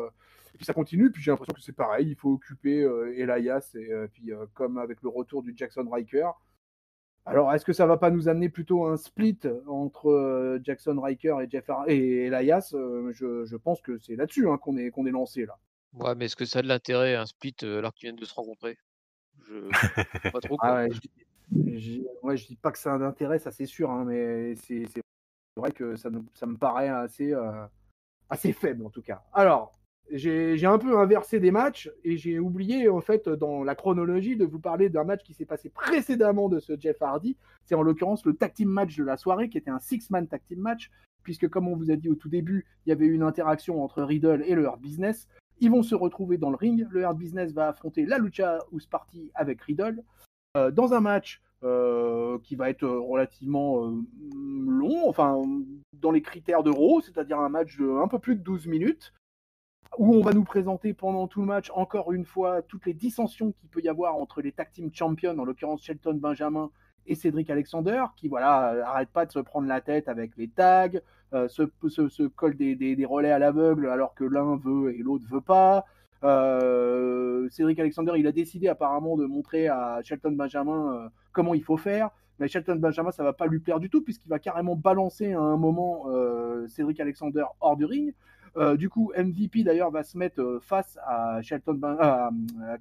ça continue. Puis j'ai l'impression que c'est pareil, il faut occuper Elias et puis comme avec le retour du Jackson Ryker. Alors, est-ce que ça va pas nous amener plutôt à un split entre Jackson Riker et Elias? Je pense que c'est là-dessus qu'on est lancé là.
Ouais, mais est-ce que ça a de l'intérêt, un split, alors qu'ils viennent de se rencontrer? Je pas trop,
Ah
quoi.
ouais, je dis pas que ça a d'intérêt, ça c'est sûr, mais c'est vrai que ça me paraît assez faible en tout cas. Alors, j'ai un peu inversé des matchs et j'ai oublié en fait dans la chronologie de vous parler d'un match qui s'est passé précédemment de ce Jeff Hardy. C'est en l'occurrence le tag team match de la soirée qui était un six-man tag team match puisque comme on vous a dit au tout début, il y avait eu une interaction entre Riddle et le Hurt Business. Ils vont se retrouver dans le ring. Le Hurt Business va affronter la Lucha House Party avec Riddle dans un match qui va être relativement long, enfin dans les critères de Raw, c'est-à-dire un match de un peu plus de 12 minutes, où on va nous présenter pendant tout le match, encore une fois, toutes les dissensions qu'il peut y avoir entre les tag team champions, en l'occurrence Shelton Benjamin et Cédric Alexander, qui voilà, arrête pas de se prendre la tête avec les tags, se colle des relais à l'aveugle alors que l'un veut et l'autre veut pas. Cédric Alexander, il a décidé apparemment de montrer à Shelton Benjamin comment il faut faire. Mais Shelton Benjamin, ça va pas lui plaire du tout, puisqu'il va carrément balancer à un moment Cédric Alexander hors du ring. Du coup, MVP d'ailleurs va se mettre face à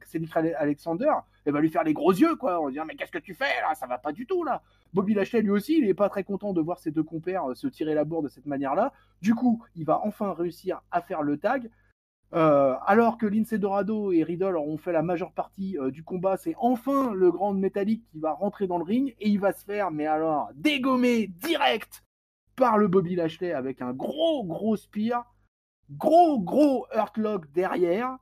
Cédric Alexander et va lui faire les gros yeux, quoi, en disant mais qu'est-ce que tu fais là, ça va pas du tout là. Bobby Lashley lui aussi, il est pas très content de voir ses deux compères se tirer la bourre de cette manière-là. Du coup, il va enfin réussir à faire le tag. Alors que Lince Dorado et Riddle auront fait la majeure partie du combat, c'est enfin le grand métallique qui va rentrer dans le ring et il va se faire, mais alors, dégommer direct par le Bobby Lashley avec un gros spear. Gros Hurtlock derrière.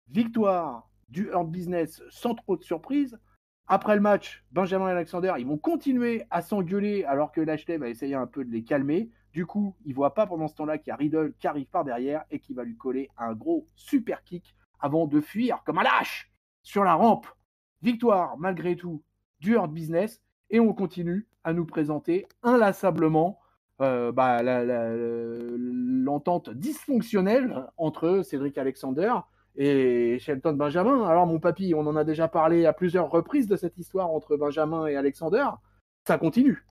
Victoire du Hurt Business sans trop de surprise. Après le match, Benjamin et Alexander, ils vont continuer à s'engueuler alors que Lashley va essayer un peu de les calmer. Du coup, il ne voit pas pendant ce temps-là qu'il y a Riddle qui arrive par derrière et qui va lui coller un gros super kick avant de fuir comme un lâche sur la rampe. Victoire, malgré tout, du Hurt Business. Et on continue à nous présenter inlassablement l'entente dysfonctionnelle entre Cédric Alexander et Shelton Benjamin. Alors mon papy, on en a déjà parlé à plusieurs reprises de cette histoire entre Benjamin et Alexander. Ça continue.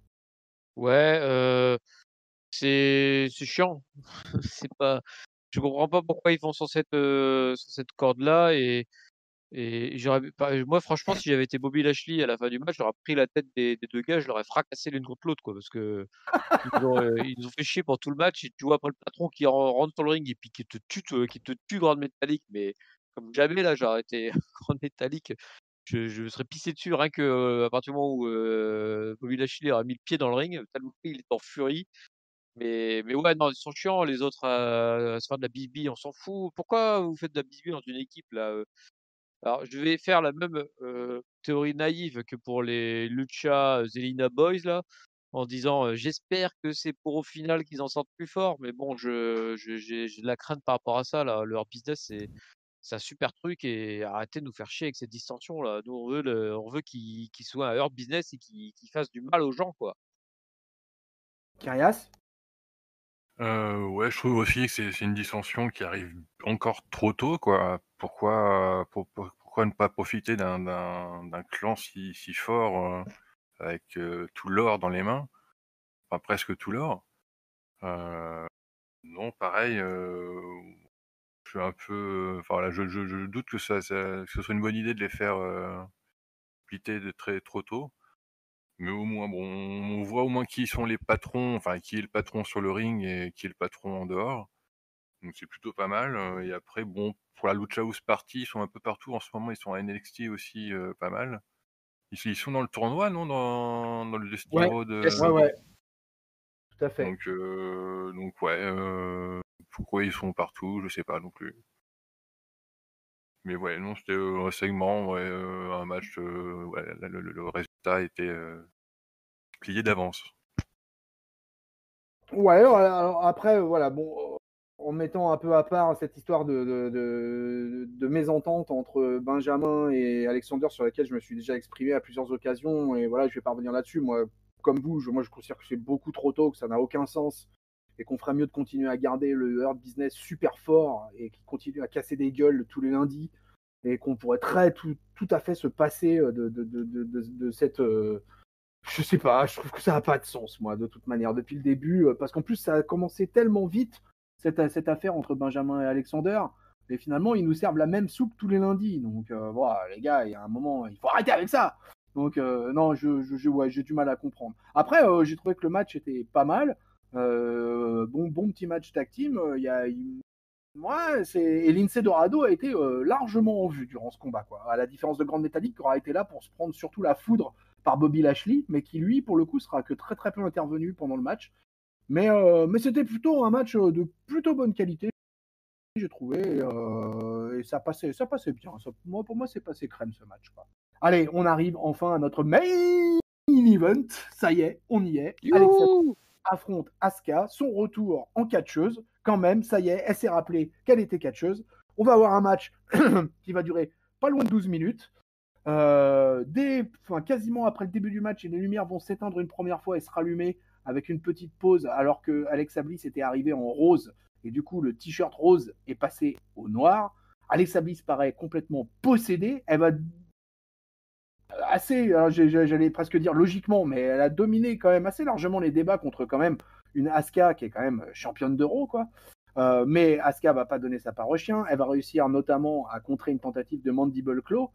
Ouais, c'est chiant. C'est pas Je comprends pas pourquoi ils vont sur cette corde-là et j'aurais pas moi franchement, si j'avais été Bobby Lashley à la fin du match, j'aurais pris la tête des 2 gars, je l'aurais fracassé l'une contre l'autre, quoi, parce que ils nous ont fait chier pendant tout le match et tu vois après le patron qui rentre sur le ring et puis qui te tue Grand Métallique, mais comme jamais là, j'aurais été Grand Métallique, je me serais pissé dessus rien que, à partir du moment où, Bobby Lashley aurait mis le pied dans le ring, tellement il est en furie. Mais ouais, non, ils sont chiants les autres à se faire de la bisbille, on s'en fout. Pourquoi vous faites de la bisbille dans une équipe là, Alors je vais faire la même, théorie naïve que pour les Lucha Zelina Boys là, en disant, «J'espère que c'est pour au final qu'ils en sortent plus forts», mais bon j'ai de la crainte par rapport à ça là. Leur business c'est un super truc et arrêtez de nous faire chier avec cette distorsion là. Nous on veut qu'ils soient un Hurt Business et qu'ils fassent du mal aux gens, quoi.
Kyrias.
Ouais, je trouve aussi que c'est une dissension qui arrive encore trop tôt, quoi. Pourquoi ne pas profiter d'un clan si fort, avec, tout l'or dans les mains, enfin presque tout l'or? Heu, non, pareil, je suis un peu, enfin voilà, je doute que ce soit une bonne idée de les faire, splitter de trop tôt. Mais au moins, bon, on voit au moins qui sont les patrons, enfin qui est le patron sur le ring et qui est le patron en dehors. Donc c'est plutôt pas mal, et après bon, pour la Lucha House Party, ils sont un peu partout en ce moment, ils sont à NXT aussi, pas mal. Ils sont dans le tournoi, non? Dans le Dusty
Ouais,
Road,
Yes.
ouais, tout à fait.
donc ouais, pourquoi ils sont partout, je sais pas non plus. Mais ouais, non, c'était, un segment, ouais, un match, ouais, le résultat était, plié d'avance.
Ouais, alors après, voilà, bon, en mettant un peu à part cette histoire de mésentente entre Benjamin et Alexander sur laquelle je me suis déjà exprimé à plusieurs occasions, et voilà, je vais pas revenir là-dessus. Moi, comme vous, moi je considère que c'est beaucoup trop tôt, que ça n'a aucun sens, et qu'on ferait mieux de continuer à garder le Hurt Business super fort et qui continue à casser des gueules tous les lundis, et qu'on pourrait tout à fait se passer de cette Je sais pas, je trouve que ça n'a pas de sens, moi, de toute manière, depuis le début, parce qu'en plus, ça a commencé tellement vite, cette affaire entre Benjamin et Alexander, et finalement, ils nous servent la même soupe tous les lundis. Donc, voilà, les gars, il y a un moment, il faut arrêter avec ça. Donc, non, ouais, j'ai du mal à comprendre. Après, j'ai trouvé que le match était pas mal. Bon petit match tag team. Ouais, et Lindsay Dorado a été largement en vue durant ce combat, quoi. À la différence de Grande Métallique, qui aura été là pour se prendre surtout la foudre par Bobby Lashley, mais qui lui, pour le coup, sera que très très peu intervenu pendant le match. Mais c'était plutôt un match de plutôt bonne qualité, j'ai trouvé, et ça passait bien. Pour moi, c'est passé crème ce match, quoi. Allez, on arrive enfin à notre main event. Ça y est, on y est. Alexa
Youhou!
affronte Asuka, son retour en catcheuse. Quand même, ça y est, elle s'est rappelé qu'elle était catcheuse. On va avoir un match qui va durer pas loin de 12 minutes. Quasiment après le début du match, les lumières vont s'éteindre une première fois et se rallumer avec une petite pause, alors que Alexa Bliss était arrivée en rose et du coup le t-shirt rose est passé au noir. Alexa Bliss paraît complètement possédée. Elle va assez, j'allais presque dire logiquement, mais elle a dominé quand même assez largement les débats contre quand même une Asuka qui est quand même championne d'Euro, quoi. Mais Asuka va pas donner sa part au chien. Elle va réussir notamment à contrer une tentative de Mandible Claw.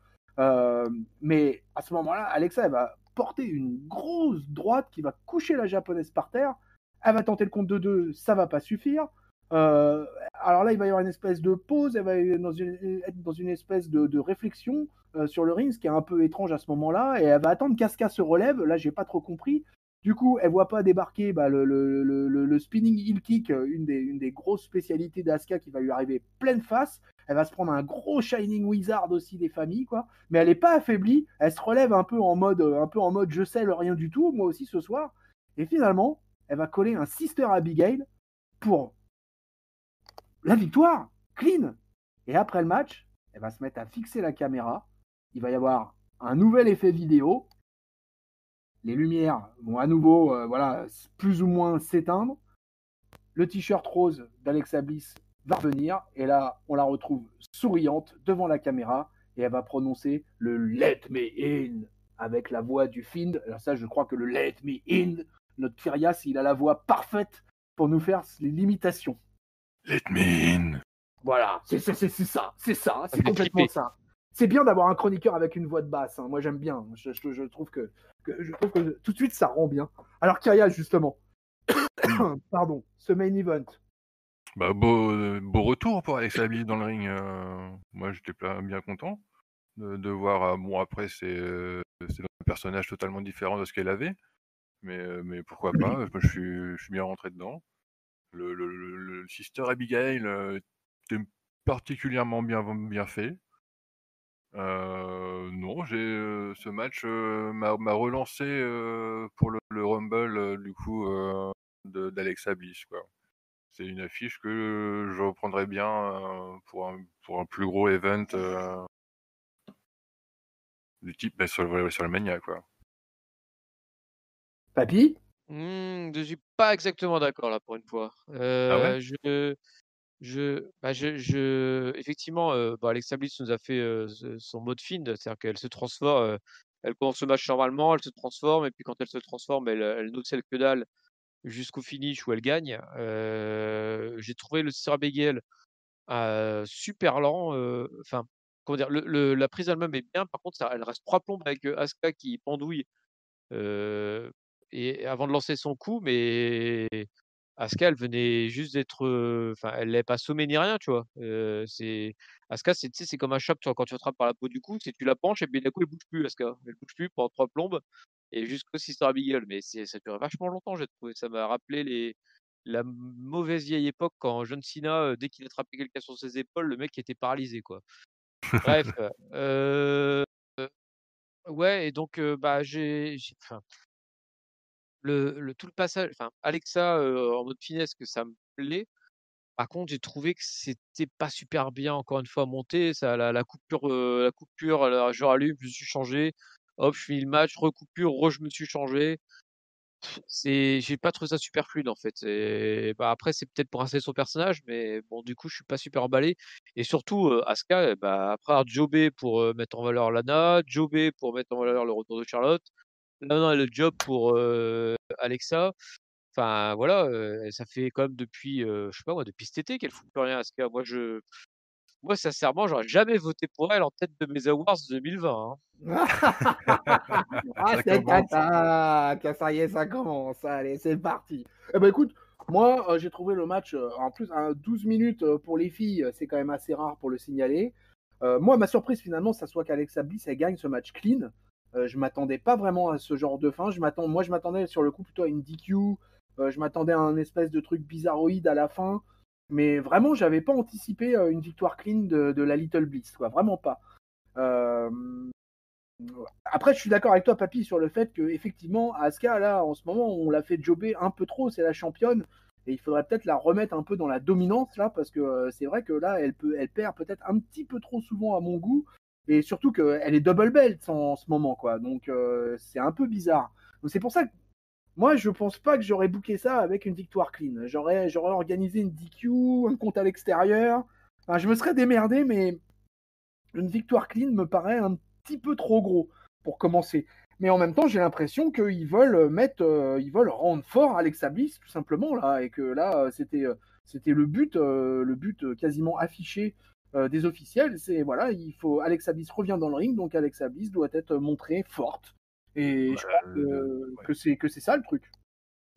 Mais à ce moment-là, Alexa, elle va porter une grosse droite qui va coucher la japonaise par terre. Elle va tenter le compte de 2, ça va pas suffire. Euh, alors là, il va y avoir une espèce de pause, elle va être dans une espèce de réflexion sur le ring, ce qui est un peu étrange à ce moment-là, et elle va attendre qu'Asuka se relève. Là, j'ai pas trop compris. Du coup, elle voit pas débarquer le spinning heel kick, une des grosses spécialités d'Asuka qui va lui arriver pleine face. Elle va se prendre un gros Shining Wizard aussi des familles, quoi. Mais elle n'est pas affaiblie. Elle se relève un peu en mode je sais le rien du tout, moi aussi ce soir. Et finalement, elle va coller un Sister Abigail pour la victoire, clean. Et après le match, elle va se mettre à fixer la caméra. Il va y avoir un nouvel effet vidéo. Les lumières vont à nouveau, voilà, plus ou moins s'éteindre. Le t-shirt rose d'Alexa Bliss va revenir. Et là, on la retrouve souriante devant la caméra. Et elle va prononcer le Let me in avec la voix du Fiend. Alors ça, je crois que le Let me in, notre Kyrias, il a la voix parfaite pour nous faire l'imitation.
Let me in.
Voilà, c'est ça,
Ça
c'est
fait
complètement
flipper.
ça. C'est bien d'avoir un chroniqueur avec une voix de basse, hein. Moi j'aime bien. Je trouve que tout de suite ça rend bien. Alors Kyria, justement, pardon, ce main event.
Bah, beau retour pour Alexa Bliss dans le ring. Moi, j'étais bien content de voir. Bon, après, c'est un personnage totalement différent de ce qu'elle avait, mais pourquoi pas. Moi, je suis bien rentré dedans. Le Sister Abigail était particulièrement bien fait. Non, ce match m'a relancé pour le Rumble du coup d'Alexa Bliss, quoi. C'est une affiche que je reprendrais bien pour un plus gros event du type sur le Mania, quoi.
Papy,
Je suis pas exactement d'accord là pour une fois.
Ah ouais?
Effectivement, Alexa Bliss nous a fait son mode Fiend, c'est-à-dire qu'elle se transforme, elle commence le match normalement, elle se transforme, et puis quand elle se transforme, elle nocelle que dalle jusqu'au finish où elle gagne. J'ai trouvé le Sir Abigail super lent, enfin, comment dire, la prise elle-même est bien, par contre, elle reste 3 plombes avec Asuka qui pendouille Heu et avant de lancer son coup, mais Asuka, elle venait juste d'être, enfin, elle l'avait pas sommée ni rien, tu vois? C'est Asuka, tu sais, c'est comme un chat, tu vois, quand tu attrapes par la peau du cou, c'est tu la penches et puis d'un coup, elle bouge plus Asuka. Elle bouge plus pendant 3 plombes et jusqu'au Sister Abigail, mais ça durait vachement longtemps, j'ai trouvé. Ça m'a rappelé la mauvaise vieille époque quand John Cena, dès qu'il attrapait quelqu'un sur ses épaules, le mec était paralysé, quoi. Bref, ouais, et donc j'ai enfin tout le passage, enfin, Alexa, en mode finesse, que ça me plaît. Par contre, j'ai trouvé que c'était pas super bien, encore une fois, monté. Ça, la coupure, alors je rallume, je me suis changé. Hop, je finis le match, recoupure, je me suis changé. J'ai pas trouvé ça super fluide, en fait. Et bah, après, c'est peut-être pour installer son personnage, mais bon, du coup, je suis pas super emballé. Et surtout, Asuka, bah, après avoir jobé pour mettre en valeur Lana, jobé pour mettre en valeur le retour de Charlotte. non, le job pour Alexa. Enfin, voilà, ça fait quand même depuis, je sais pas moi, depuis cet été qu'elle fout plus rien, Asuka. Moi, sincèrement, j'aurais jamais voté pour elle en tête de mes awards 2020, hein.
Ah,
Ça
c'est
commence.
attaque! Ça y est, ça commence. Allez, c'est parti. Eh ben écoute, moi, j'ai trouvé le match, en plus, 12 minutes pour les filles, c'est quand même assez rare pour le signaler. Moi, ma surprise finalement, ça soit qu'Alexa Bliss, elle gagne ce match clean. Je m'attendais pas vraiment à ce genre de fin. Moi, je m'attendais sur le coup plutôt à une DQ. Je m'attendais à un espèce de truc bizarroïde à la fin. Mais vraiment, j'avais pas anticipé une victoire clean de la Little Bliss, quoi. Vraiment pas. Euh, Après, je suis d'accord avec toi, Papy, sur le fait que effectivement, Asuka, là, en ce moment, on l'a fait jobber un peu trop. C'est la championne, et il faudrait peut-être la remettre un peu dans la dominance là, parce que c'est vrai que là, elle perd peut-être un petit peu trop souvent à mon goût, et surtout qu'elle est double belt en ce moment, quoi. Donc c'est un peu bizarre. Donc c'est pour ça que moi, je pense pas que j'aurais booké ça avec une victoire clean. J'aurais organisé une DQ, un compte à l'extérieur. Enfin, je me serais démerdé, mais une victoire clean me paraît un petit peu trop gros pour commencer. Mais en même temps, j'ai l'impression qu'ils veulent ils veulent rendre fort Alexa Bliss tout simplement là, et que là, c'était le but quasiment affiché des officiels. C'est voilà, Alexa Bliss revient dans le ring, donc Alexa Bliss doit être montrée forte. Et
Bah,
je pense
ouais.
que c'est ça le truc.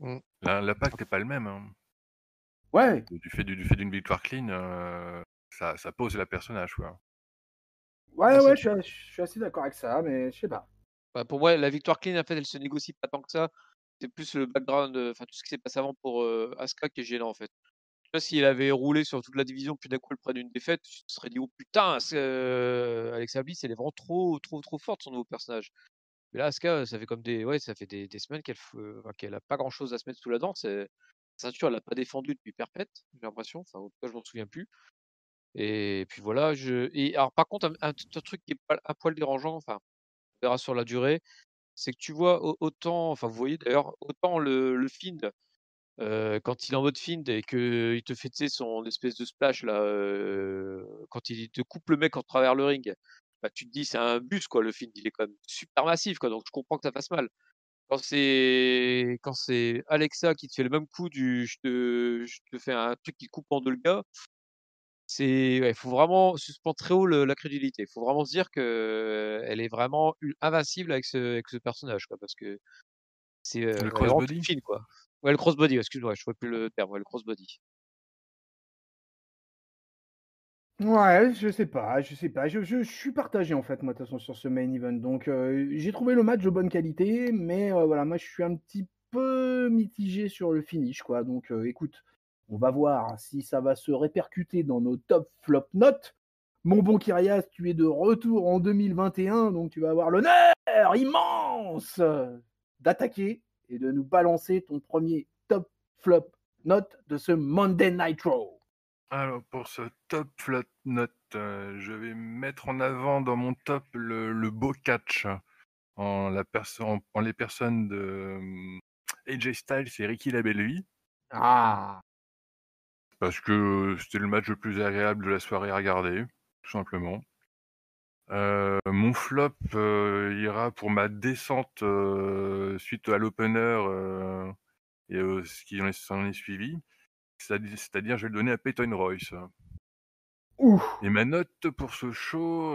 Mmh.
L'impact n'est pas le même, hein.
Ouais,
Du fait d'une victoire clean, ça pose la personnage, quoi.
ouais,
Ah, c'est
ouais, je suis assez d'accord avec ça, mais je sais pas.
bah, pour moi, la victoire clean, en fait, elle se négocie pas tant que ça. C'est plus le background, enfin, tout ce qui s'est passé avant pour, Asuka qui est gênant, en fait. Tu vois, s'il avait roulé sur toute la division, puis d'un coup, elle prenne une défaite, tu te serais dit: «Oh putain, Alexa Bliss, elle est vraiment trop, trop, trop forte, son nouveau personnage». Mais là, Asuka, ça fait comme ça fait des semaines enfin, qu'elle a pas grand chose à se mettre sous la dent. Sa ceinture, elle l'a pas défendue depuis perpète, j'ai l'impression. Enfin, en tout cas, je m'en souviens plus. Et puis voilà, et alors par contre, un truc qui est pas un poil dérangeant, enfin, on verra sur la durée, c'est que tu vois autant, enfin, vous voyez d'ailleurs, autant le Fiend, quand il est en mode Fiend et qu'il te fait, tu sais, son espèce de splash là, quand il te coupe le mec en travers le ring, bah, tu te dis: «C'est un bus quoi, le Fiend, il est quand même super massif quoi», donc je comprends que ça fasse mal. Quand c'est Alexa qui te fait le même coup je te fais un truc qui coupe en 2 le gars, ouais, il faut vraiment suspendre très haut la crédulité. Il faut vraiment se dire qu'elle est vraiment invincible avec ce personnage, quoi, parce que
Le
elle est vraiment toute
crossbody?
fine, quoi. Ouais, le crossbody, excuse-moi, je trouvais plus le terme, ouais, le crossbody.
Ouais, je sais pas, je sais pas. Je suis partagé en fait, moi, de toute façon, sur ce main event. Donc, j'ai trouvé le match de bonne qualité, mais voilà, moi, je suis un petit peu mitigé sur le finish, quoi. Donc, écoute, on va voir si ça va se répercuter dans nos top flop notes. Mon bon Kyrias, tu es de retour en 2021, donc tu vas avoir l'honneur immense d'attaquer et de nous balancer ton premier top flop note de ce Monday Nitro.
Alors pour ce top flat note, je vais mettre en avant dans mon top le beau catch en les personnes de, AJ Styles et Ricky Labelli,
Ah,
parce que c'était le match le plus agréable de la soirée à regarder, tout simplement. Mon flop, ira pour ma descente, suite à l'opener, et ce qui s'en est suivi. C'est-à-dire, je vais le donner à Peyton Royce.
ouf.
Et ma note pour ce show,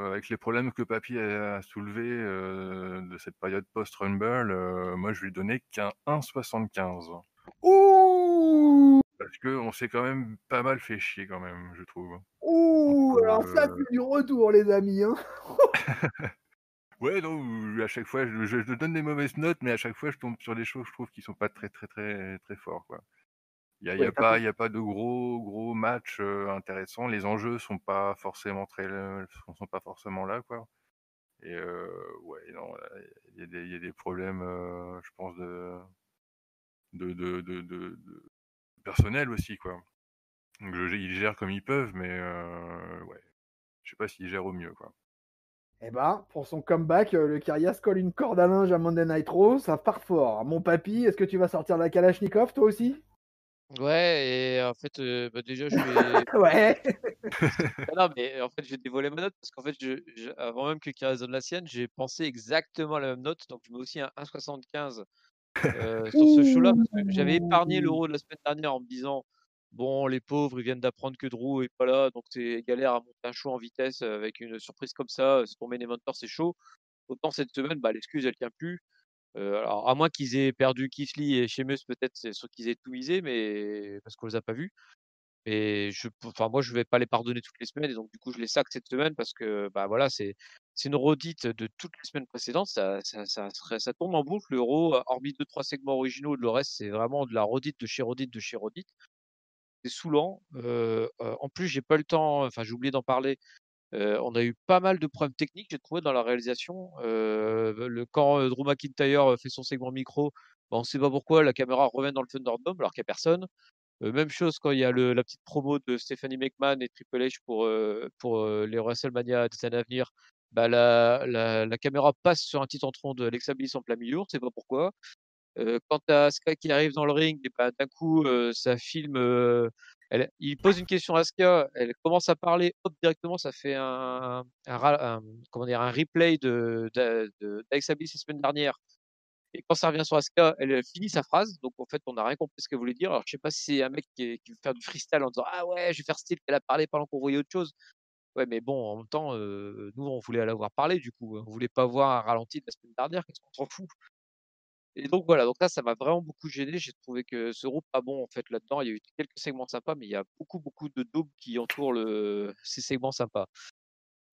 avec les problèmes que Papy a soulevés, de cette période post-Rumble, moi je vais lui donner qu'un 1,75.
Ouh!
Parce qu'on s'est quand même pas mal fait chier quand même, je trouve.
Ouh!
Entre,
Alors ça, c'est du retour, les amis, hein.
ouais, non, à chaque fois je donne des mauvaises notes, mais à chaque fois je tombe sur des choses, je trouve, qui sont pas très, très, très, très forts, quoi.
Ouais, t'as pas.
Il y a pas de gros matchs, intéressants. Les enjeux sont pas forcément là, quoi. Et ouais, non, il y a des problèmes, je pense de personnel aussi, quoi. Donc ils gèrent comme ils peuvent, mais ouais, je sais pas s'ils gèrent au mieux, quoi.
Eh ben, pour son comeback, le Kyrias colle une corde à linge à Monday Night Raw, ça part fort. Mon papy, est-ce que tu vas sortir la Kalachnikov, toi aussi?
Ouais, et en fait, déjà, je vais.
Ouais.
Non, mais en fait, je vais dévoiler ma note parce qu'en fait, avant même que Kira donne la sienne, j'ai pensé exactement à la même note. Donc, je mets aussi un 1,75 sur ce show-là parce que j'avais épargné
Ouh.
l'Euro de la semaine dernière en me disant: «Bon, les pauvres, ils viennent d'apprendre que Drew est pas là, donc c'est galère à monter un show en vitesse, avec une surprise comme ça, c'est pour main eventer, c'est chaud». Autant cette semaine, bah, l'excuse, elle tient plus. Alors à moins qu'ils aient perdu Keith Lee et Sheamus, peut-être c'est sûr qu'ils aient tout misé, mais parce qu'on les a pas vus. Et enfin moi je vais pas les pardonner toutes les semaines et donc du coup je les sac cette semaine parce que, bah, voilà, c'est une redite de toutes les semaines précédentes. Ça tourne en boucle l'Euro, hormis 2-3 segments originaux, le reste c'est vraiment de la redite de chez redite de chez redite. C'est saoulant, en plus j'ai pas eu le temps, enfin j'ai oublié d'en parler. On a eu pas mal de problèmes techniques, j'ai trouvé, dans la réalisation. Quand Drew McIntyre fait son segment micro, bah, on sait pas pourquoi la caméra revient dans le Thunderdome alors qu'il y a personne. Même chose quand il y a la petite promo de Stephanie McMahon et Triple H pour les WrestleMania des années à venir. Bah, la caméra passe sur un titre entrant de Alexa Bliss en plein milieu, on ne sait pas pourquoi. Quand tu as Asuka qui arrive dans le ring, et bah, d'un coup, ça filme. Il pose une question à Asuka, elle commence à parler, hop, directement, ça fait comment dire, un replay d'Alexa Bliss la semaine dernière. Et quand ça revient sur Asuka, elle finit sa phrase. Donc en fait, on n'a rien compris ce qu'elle voulait dire. Alors je sais pas si c'est un mec qui veut faire du freestyle en disant ah ouais, je vais faire style qu'elle a parlé pendant qu'on voyait autre chose. Ouais, mais bon, en même temps, nous on voulait la voir parler du coup. On voulait pas voir un ralenti de la semaine dernière. Qu'est-ce qu'on s'en fout? Et donc voilà, donc là, ça m'a vraiment beaucoup gêné. J'ai trouvé que ce groupe pas bon en fait là-dedans. Il y a eu quelques segments sympas, mais il y a beaucoup de daubes qui entourent ces segments sympas.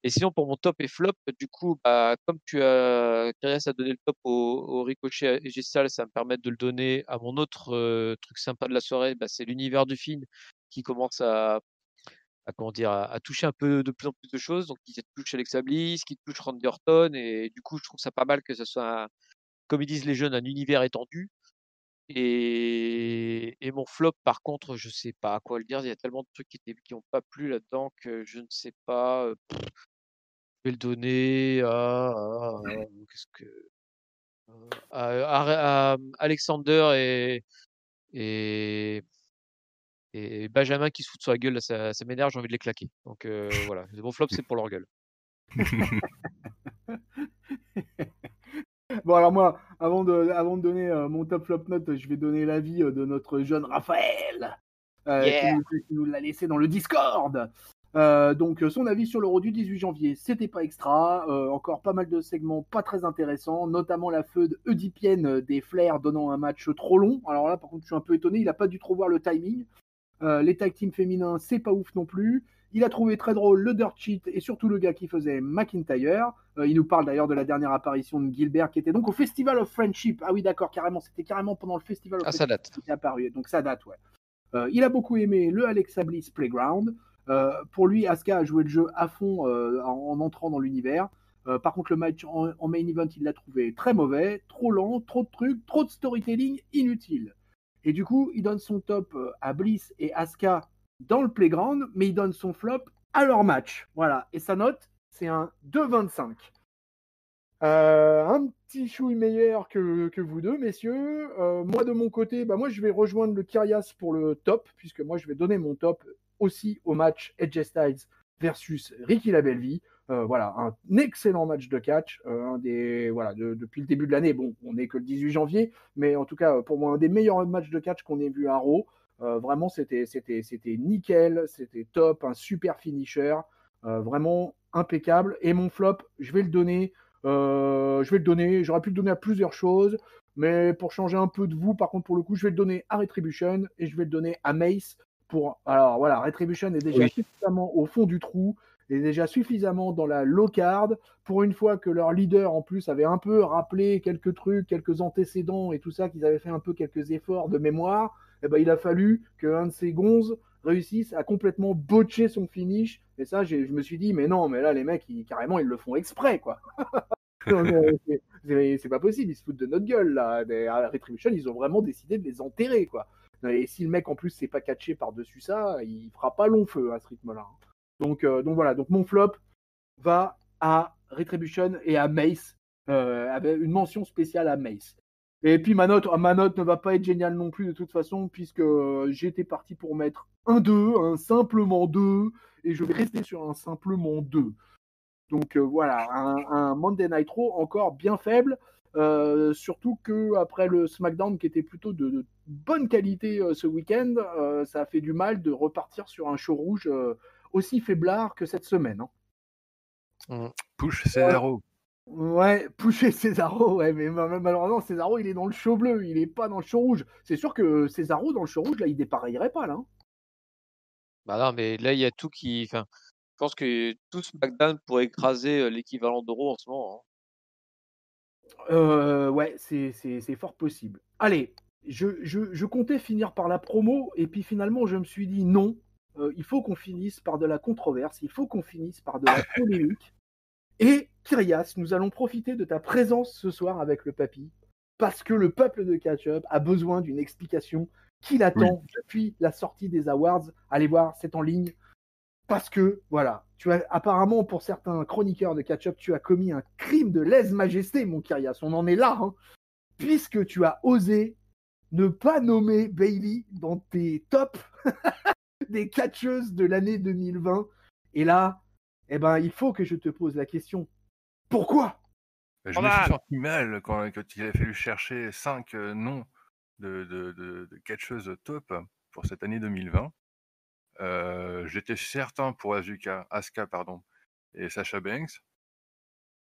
Et sinon, pour mon top et flop, du coup, bah, comme Kyrias a donné le top au Ricochet et G-Sal, ça va me permet de le donner à mon autre truc sympa de la soirée. Bah, c'est l'univers du film qui commence comment dire, à toucher un peu de plus en plus de choses. Donc, qui touche Alexa Bliss, qui touche Randy Orton. Et du coup, je trouve ça pas mal que ce soit, comme ils disent les jeunes, un univers étendu. Et mon flop, par contre, je sais pas à quoi le dire. Il y a tellement de trucs qui ont pas plu là-dedans que je ne sais pas. Je vais le donner qu'est-ce que à Alexander et et Benjamin qui se foutent sur la gueule là, ça m'énerve, j'ai envie de les claquer. Donc voilà, mon flop, c'est pour leur gueule.
Bon, alors moi, avant de donner mon top flop note, je vais donner l'avis de notre jeune Raphaël,
Yeah!
qui nous l'a laissé dans le Discord. Donc, son avis sur l'Euro du 18 janvier, c'était pas extra. Encore pas mal de segments pas très intéressants, notamment la feud oedipienne des Flair donnant un match trop long. Alors là, par contre, je suis un peu étonné, il a pas dû trop voir le timing. Les tag teams féminins, c'est pas ouf non plus. Il a trouvé très drôle le Dirt Sheet et surtout le gars qui faisait McIntyre. Il nous parle d'ailleurs de la dernière apparition de Gilbert qui était donc au Festival of Friendship. Ah oui, d'accord, carrément, c'était carrément pendant le Festival of
Ah, ça
Friendship
date.
qu'il était apparu. Donc ça date, ouais. Il a beaucoup aimé le Alexa Bliss Playground. Pour lui, Asuka a joué le jeu à fond en entrant dans l'univers. Par contre, le match en main event, il l'a trouvé très mauvais, trop lent, trop de trucs, trop de storytelling inutile. Et du coup, il donne son top à Bliss et Asuka dans le playground, mais il donne son flop à leur match. Voilà. Et sa note, c'est un 2,25. Un petit chouille meilleur que vous deux, messieurs. Moi, de mon côté, moi, je vais rejoindre le Kyrias pour le top, puisque moi, je vais donner mon top aussi au match AJ Styles versus Ricky Labelvie. Voilà, un excellent match de catch. Depuis le début de l'année. Bon, on n'est que le 18 janvier, mais en tout cas, pour moi, un des meilleurs matchs de catch qu'on ait vu à Raw. Vraiment, c'était nickel, c'était top, un super finisher. Vraiment impeccable. Et mon flop, je vais le donner. J'aurais pu le donner à plusieurs choses, mais pour changer un peu de vous, par contre, pour le coup, je vais le donner à Retribution et je vais le donner à Mace. Alors voilà, Retribution est déjà suffisamment au fond du trou, est déjà suffisamment dans la low card. Pour une fois que leur leader, en plus, avait un peu rappelé quelques trucs, quelques antécédents et tout ça, qu'ils avaient fait un peu quelques efforts de mémoire, il a fallu qu'un de ces gonzes réussisse à complètement botcher son finish. Et ça, je me suis dit, mais non, mais là, les mecs, carrément, ils le font exprès, quoi. C'est pas possible, ils se foutent de notre gueule, là. À Retribution, ils ont vraiment décidé de les enterrer, quoi. Et si le mec, en plus, s'est pas catché par-dessus ça, il fera pas long feu à ce rythme-là. Donc voilà, donc mon flop va à Retribution et à Mace, avec une mention spéciale à Mace. Et puis ma note ne va pas être géniale non plus de toute façon, puisque j'étais parti pour mettre un 2, un simplement 2, et je vais rester sur un simplement 2. Donc voilà, un Monday Night Raw encore bien faible, surtout que après le SmackDown qui était plutôt de bonne qualité ce week-end, ça a fait du mal de repartir sur un show rouge aussi faiblard que cette semaine. Hein.
Push Cesaro.
Ouais, pousser Cesaro, ouais, mais malheureusement Cesaro il est dans le show bleu, il est pas dans le show rouge. C'est sûr que Cesaro dans le show rouge là il dépareillerait pas là. Hein.
Bah non, mais là, il y a tout qui. Enfin, je pense que tout SmackDown pourrait écraser l'équivalent d'Euro en ce moment.
Ouais, c'est fort possible. Allez, je comptais finir par la promo, et puis finalement, je me suis dit non, il faut qu'on finisse par de la controverse, il faut qu'on finisse par de la polémique. Et Kyrias, nous allons profiter de ta présence ce soir avec le papy, parce que le peuple de Catch-Up a besoin d'une explication qu'il attend depuis la sortie des Awards. Allez voir, c'est en ligne. Parce que, voilà, tu as apparemment, pour certains chroniqueurs de Catch-Up, tu as commis un crime de lèse-majesté, mon Kyrias. On en est là, hein, puisque tu as osé ne pas nommer Bayley dans tes tops des catcheuses de l'année 2020. Et là, eh ben, il faut que je te pose la question. Pourquoi?
Je me suis senti mal quand il a fallu chercher 5 noms de catcheuses top pour cette année 2020. J'étais certain pour Asuka et Sasha Banks,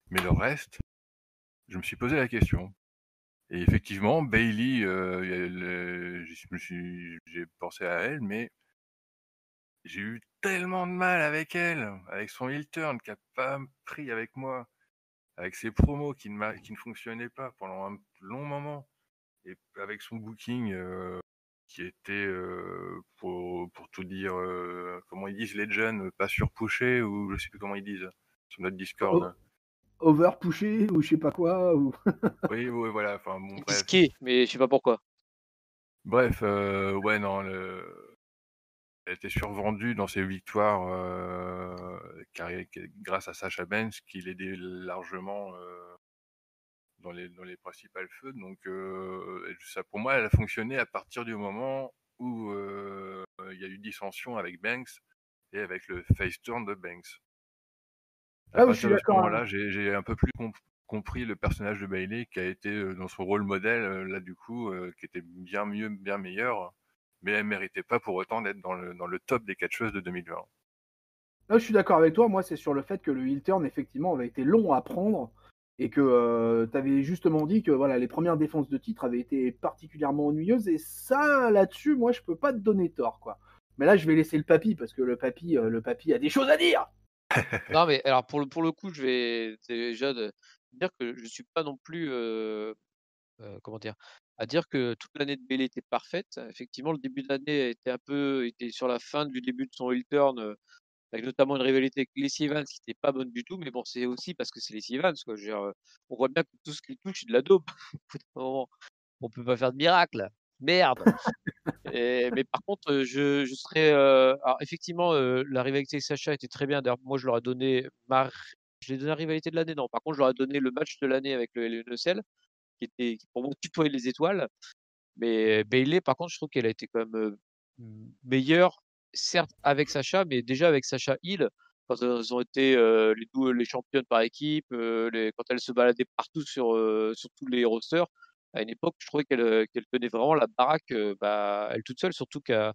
mais le reste, je me suis posé la question. Et effectivement, Bayley, j'ai pensé à elle, mais j'ai eu tellement de mal avec elle, avec son heel turn qui n'a pas pris avec moi, avec ses promos qui ne fonctionnaient pas pendant un long moment, et avec son booking qui était, pour tout dire, comment ils disent, Legend, pas surpushé, ou je sais plus comment ils disent sur notre Discord.
Overpushé ou je sais pas quoi. Ou...
Oui, voilà, enfin bon, bref.
Disqué, mais je sais pas pourquoi.
Bref, ouais, non, elle était survendue dans ses victoires grâce à Sasha Banks, qui l'aidait largement dans les principales feuds. Donc ça, pour moi, elle a fonctionné à partir du moment où il y a eu dissension avec Banks et avec le face turn de Banks. À partir de ce moment-là, j'ai un peu plus compris le personnage de Bayley, qui a été dans son rôle modèle, là du coup, qui était bien mieux, bien meilleur, mais elle méritait pas pour autant d'être dans le top des catcheuses de 2020.
Là, je suis d'accord avec toi. Moi, c'est sur le fait que le heel turn, effectivement, avait été long à prendre, et que tu avais justement dit que voilà, les premières défenses de titre avaient été particulièrement ennuyeuses. Et ça, là-dessus, moi, je peux pas te donner tort, quoi. Mais là, je vais laisser le papy, parce que le papy a des choses à dire.
Non, mais alors pour le coup, je vais déjà dire que je suis pas non plus, comment dire? À dire que toute l'année de Bayley était parfaite. Effectivement, le début d'année était sur la fin du début de son heel turn, avec notamment une rivalité avec Lacey Evans qui était pas bonne du tout, mais bon, c'est aussi parce que c'est Lacey Evans, quoi. Je veux dire, on voit bien que tout ce qu'il touche, c'est de la dope. Au bout d'un moment, on peut pas faire de miracle. Merde! Mais par contre, je serais, alors effectivement, la rivalité avec Sacha était très bien. D'ailleurs, moi, je l'ai donné la rivalité de l'année, non. Par contre, je leur ai donné le match de l'année avec le Hell in a Cell, qui pour moi tutoyait les étoiles. Mais Bayley, par contre, je trouve qu'elle a été quand même, meilleure, certes avec Sacha, mais déjà avec Sacha Hill, quand elles ont été, les championnes par équipe, quand elles se baladaient partout sur tous les rosters. À une époque, je trouvais qu'elle tenait vraiment la baraque, elle toute seule, surtout qu'à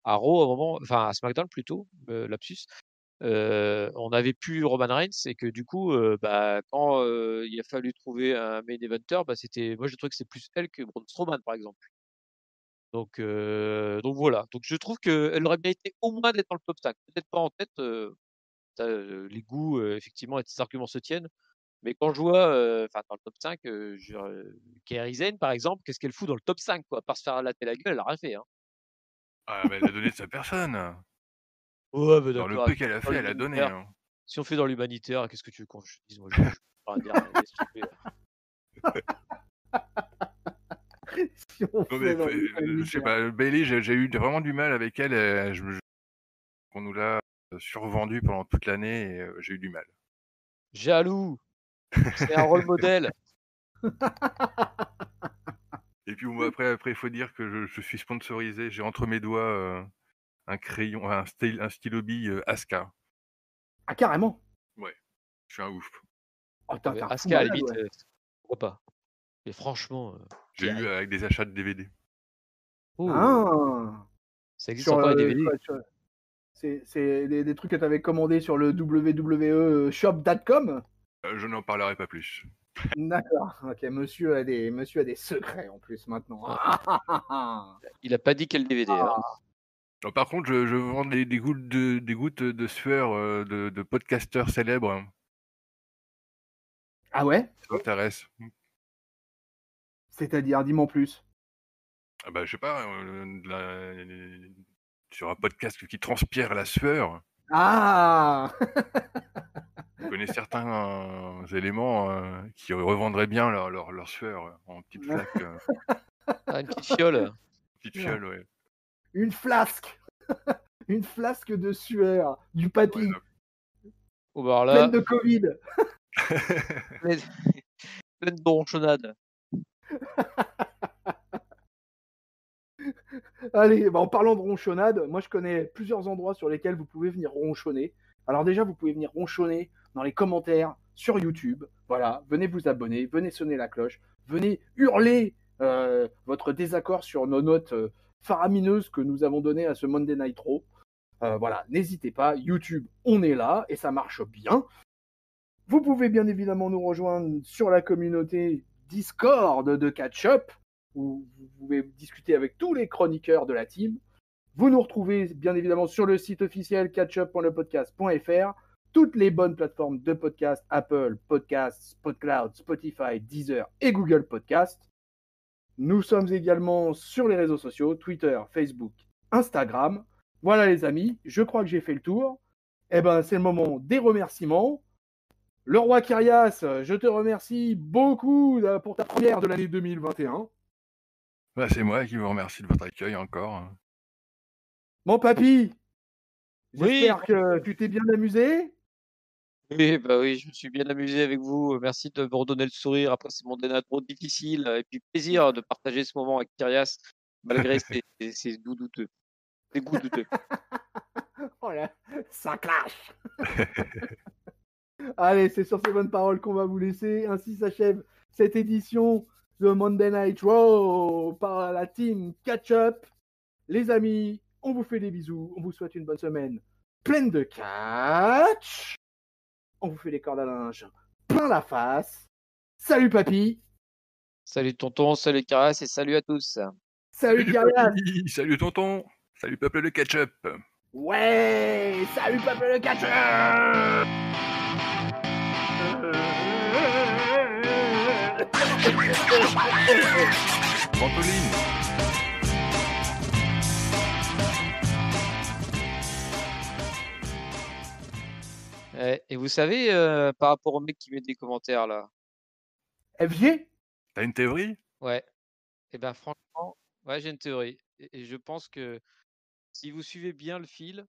Raw, à un moment, enfin à SmackDown plutôt, lapsus, on n'avait plus Roman Reigns, et que du coup, quand il a fallu trouver un main eventer, moi je trouvé que c'est plus elle que Braun Strowman, par exemple. Donc voilà. Donc je trouve qu'elle aurait mérité au moins d'être dans le top 5. Peut-être pas en tête, les goûts, effectivement, et tes arguments se tiennent. Mais quand je vois, enfin dans le top 5, Kairi Sane, par exemple, qu'est-ce qu'elle fout dans le top 5, quoi? À part se faire latter la gueule, elle a rien fait, hein.
Ah, mais elle a donné de sa personne.
Ouais, bah
Dans le
d'accord.
peu qu'elle a fait, elle a donné. Hein.
Si on fait dans l'humanitaire, qu'est-ce que tu veux qu'on je dise? Moi, je peux pas dire, laisse tomber.
Si on
Non,
fait
mais, je sais pas, Bayley, j'ai eu vraiment du mal avec elle. On nous l'a survendue pendant toute l'année, et j'ai eu du mal.
Jaloux! C'est un rôle modèle.
Et puis bon, après, il faut dire que je suis sponsorisé. J'ai entre mes doigts un crayon, un stylo bille Aska.
Ah, carrément.
Ouais, je suis un ouf.
Oh,
Ah,
t'es
mais
un fou
Aska, à la
malade,
limite,
ouais.
pourquoi pas. Mais franchement,
J'ai eu
direct.
avec des achats de DVD.
Oh,
Ah,
ça existe
sur,
encore les DVD?
c'est des trucs que tu avais commandés sur le www.shop.com.
Je n'en parlerai pas plus.
D'accord. Ok, monsieur a des secrets en plus maintenant.
Ah,
Ah,
il a pas dit quel DVD, hein.
Non, par contre, je vends des gouttes de sueur de podcasteurs célèbres. Hein.
ah ouais?
Ça t'intéresse?
C'est-à-dire, dis-moi en plus.
Ah bah, je sais pas, sur un podcast qui transpire la sueur,
Ah
je connais certains éléments qui revendraient bien leur sueur en petites flaques,
Ah, une petite fiole.
petites fioles, ouais.
Une flasque. Une flasque de sueur, du
Ouais,
papy,
Oh, bah alors
pleine
là,
de Covid.
pleine pleine de ronchonnade.
Allez, bah en parlant de ronchonnade, moi je connais plusieurs endroits sur lesquels vous pouvez venir ronchonner. Alors déjà, vous pouvez venir ronchonner dans les commentaires sur YouTube. Voilà, venez vous abonner, venez sonner la cloche, venez hurler votre désaccord sur nos notes faramineuses que nous avons données à ce Monday Night Raw. Voilà, n'hésitez pas, YouTube, on est là et ça marche bien. Vous pouvez bien évidemment nous rejoindre sur la communauté Discord de Catch-Up, où vous pouvez discuter avec tous les chroniqueurs de la team. Vous nous retrouvez bien évidemment sur le site officiel catchup.lepodcast.fr, toutes les bonnes plateformes de podcast, Apple Podcasts, PodCloud, Spotify, Deezer et Google Podcasts. Nous sommes également sur les réseaux sociaux, Twitter, Facebook, Instagram. Voilà les amis, je crois que j'ai fait le tour. Eh ben, c'est le moment des remerciements. Le roi Kyrias, je te remercie beaucoup pour ta première de l'année 2021.
Bah, c'est moi qui vous remercie de votre accueil encore.
Mon papy,
Oui,
j'espère que tu t'es bien amusé.
oui, bah oui, je me suis bien amusé avec vous. Merci de me redonner le sourire après ces Monday trop difficiles. Et puis plaisir de partager ce moment avec Kyrias, malgré ses goûts douteux. Ses goûts douteux.
Oh là, ça clash. Allez, c'est sur ces bonnes paroles qu'on va vous laisser. Ainsi s'achève cette édition de Monday Night Raw par la team Catch Up. Les amis, on vous fait des bisous. On vous souhaite une bonne semaine pleine de catch. On vous fait les cordes à linge plein la face. Salut papy.
Salut tonton, salut Kyrias et salut à tous.
Salut
Salut
Kyrias.
papy, salut tonton, salut peuple de ketchup.
Ouais, salut peuple de catch up.
Trampoline.
Et vous savez, par rapport au mec qui met des commentaires là,
FG.
T'as une théorie?
ouais, et ben franchement, ouais, j'ai une théorie. Et je pense que si vous suivez bien le fil,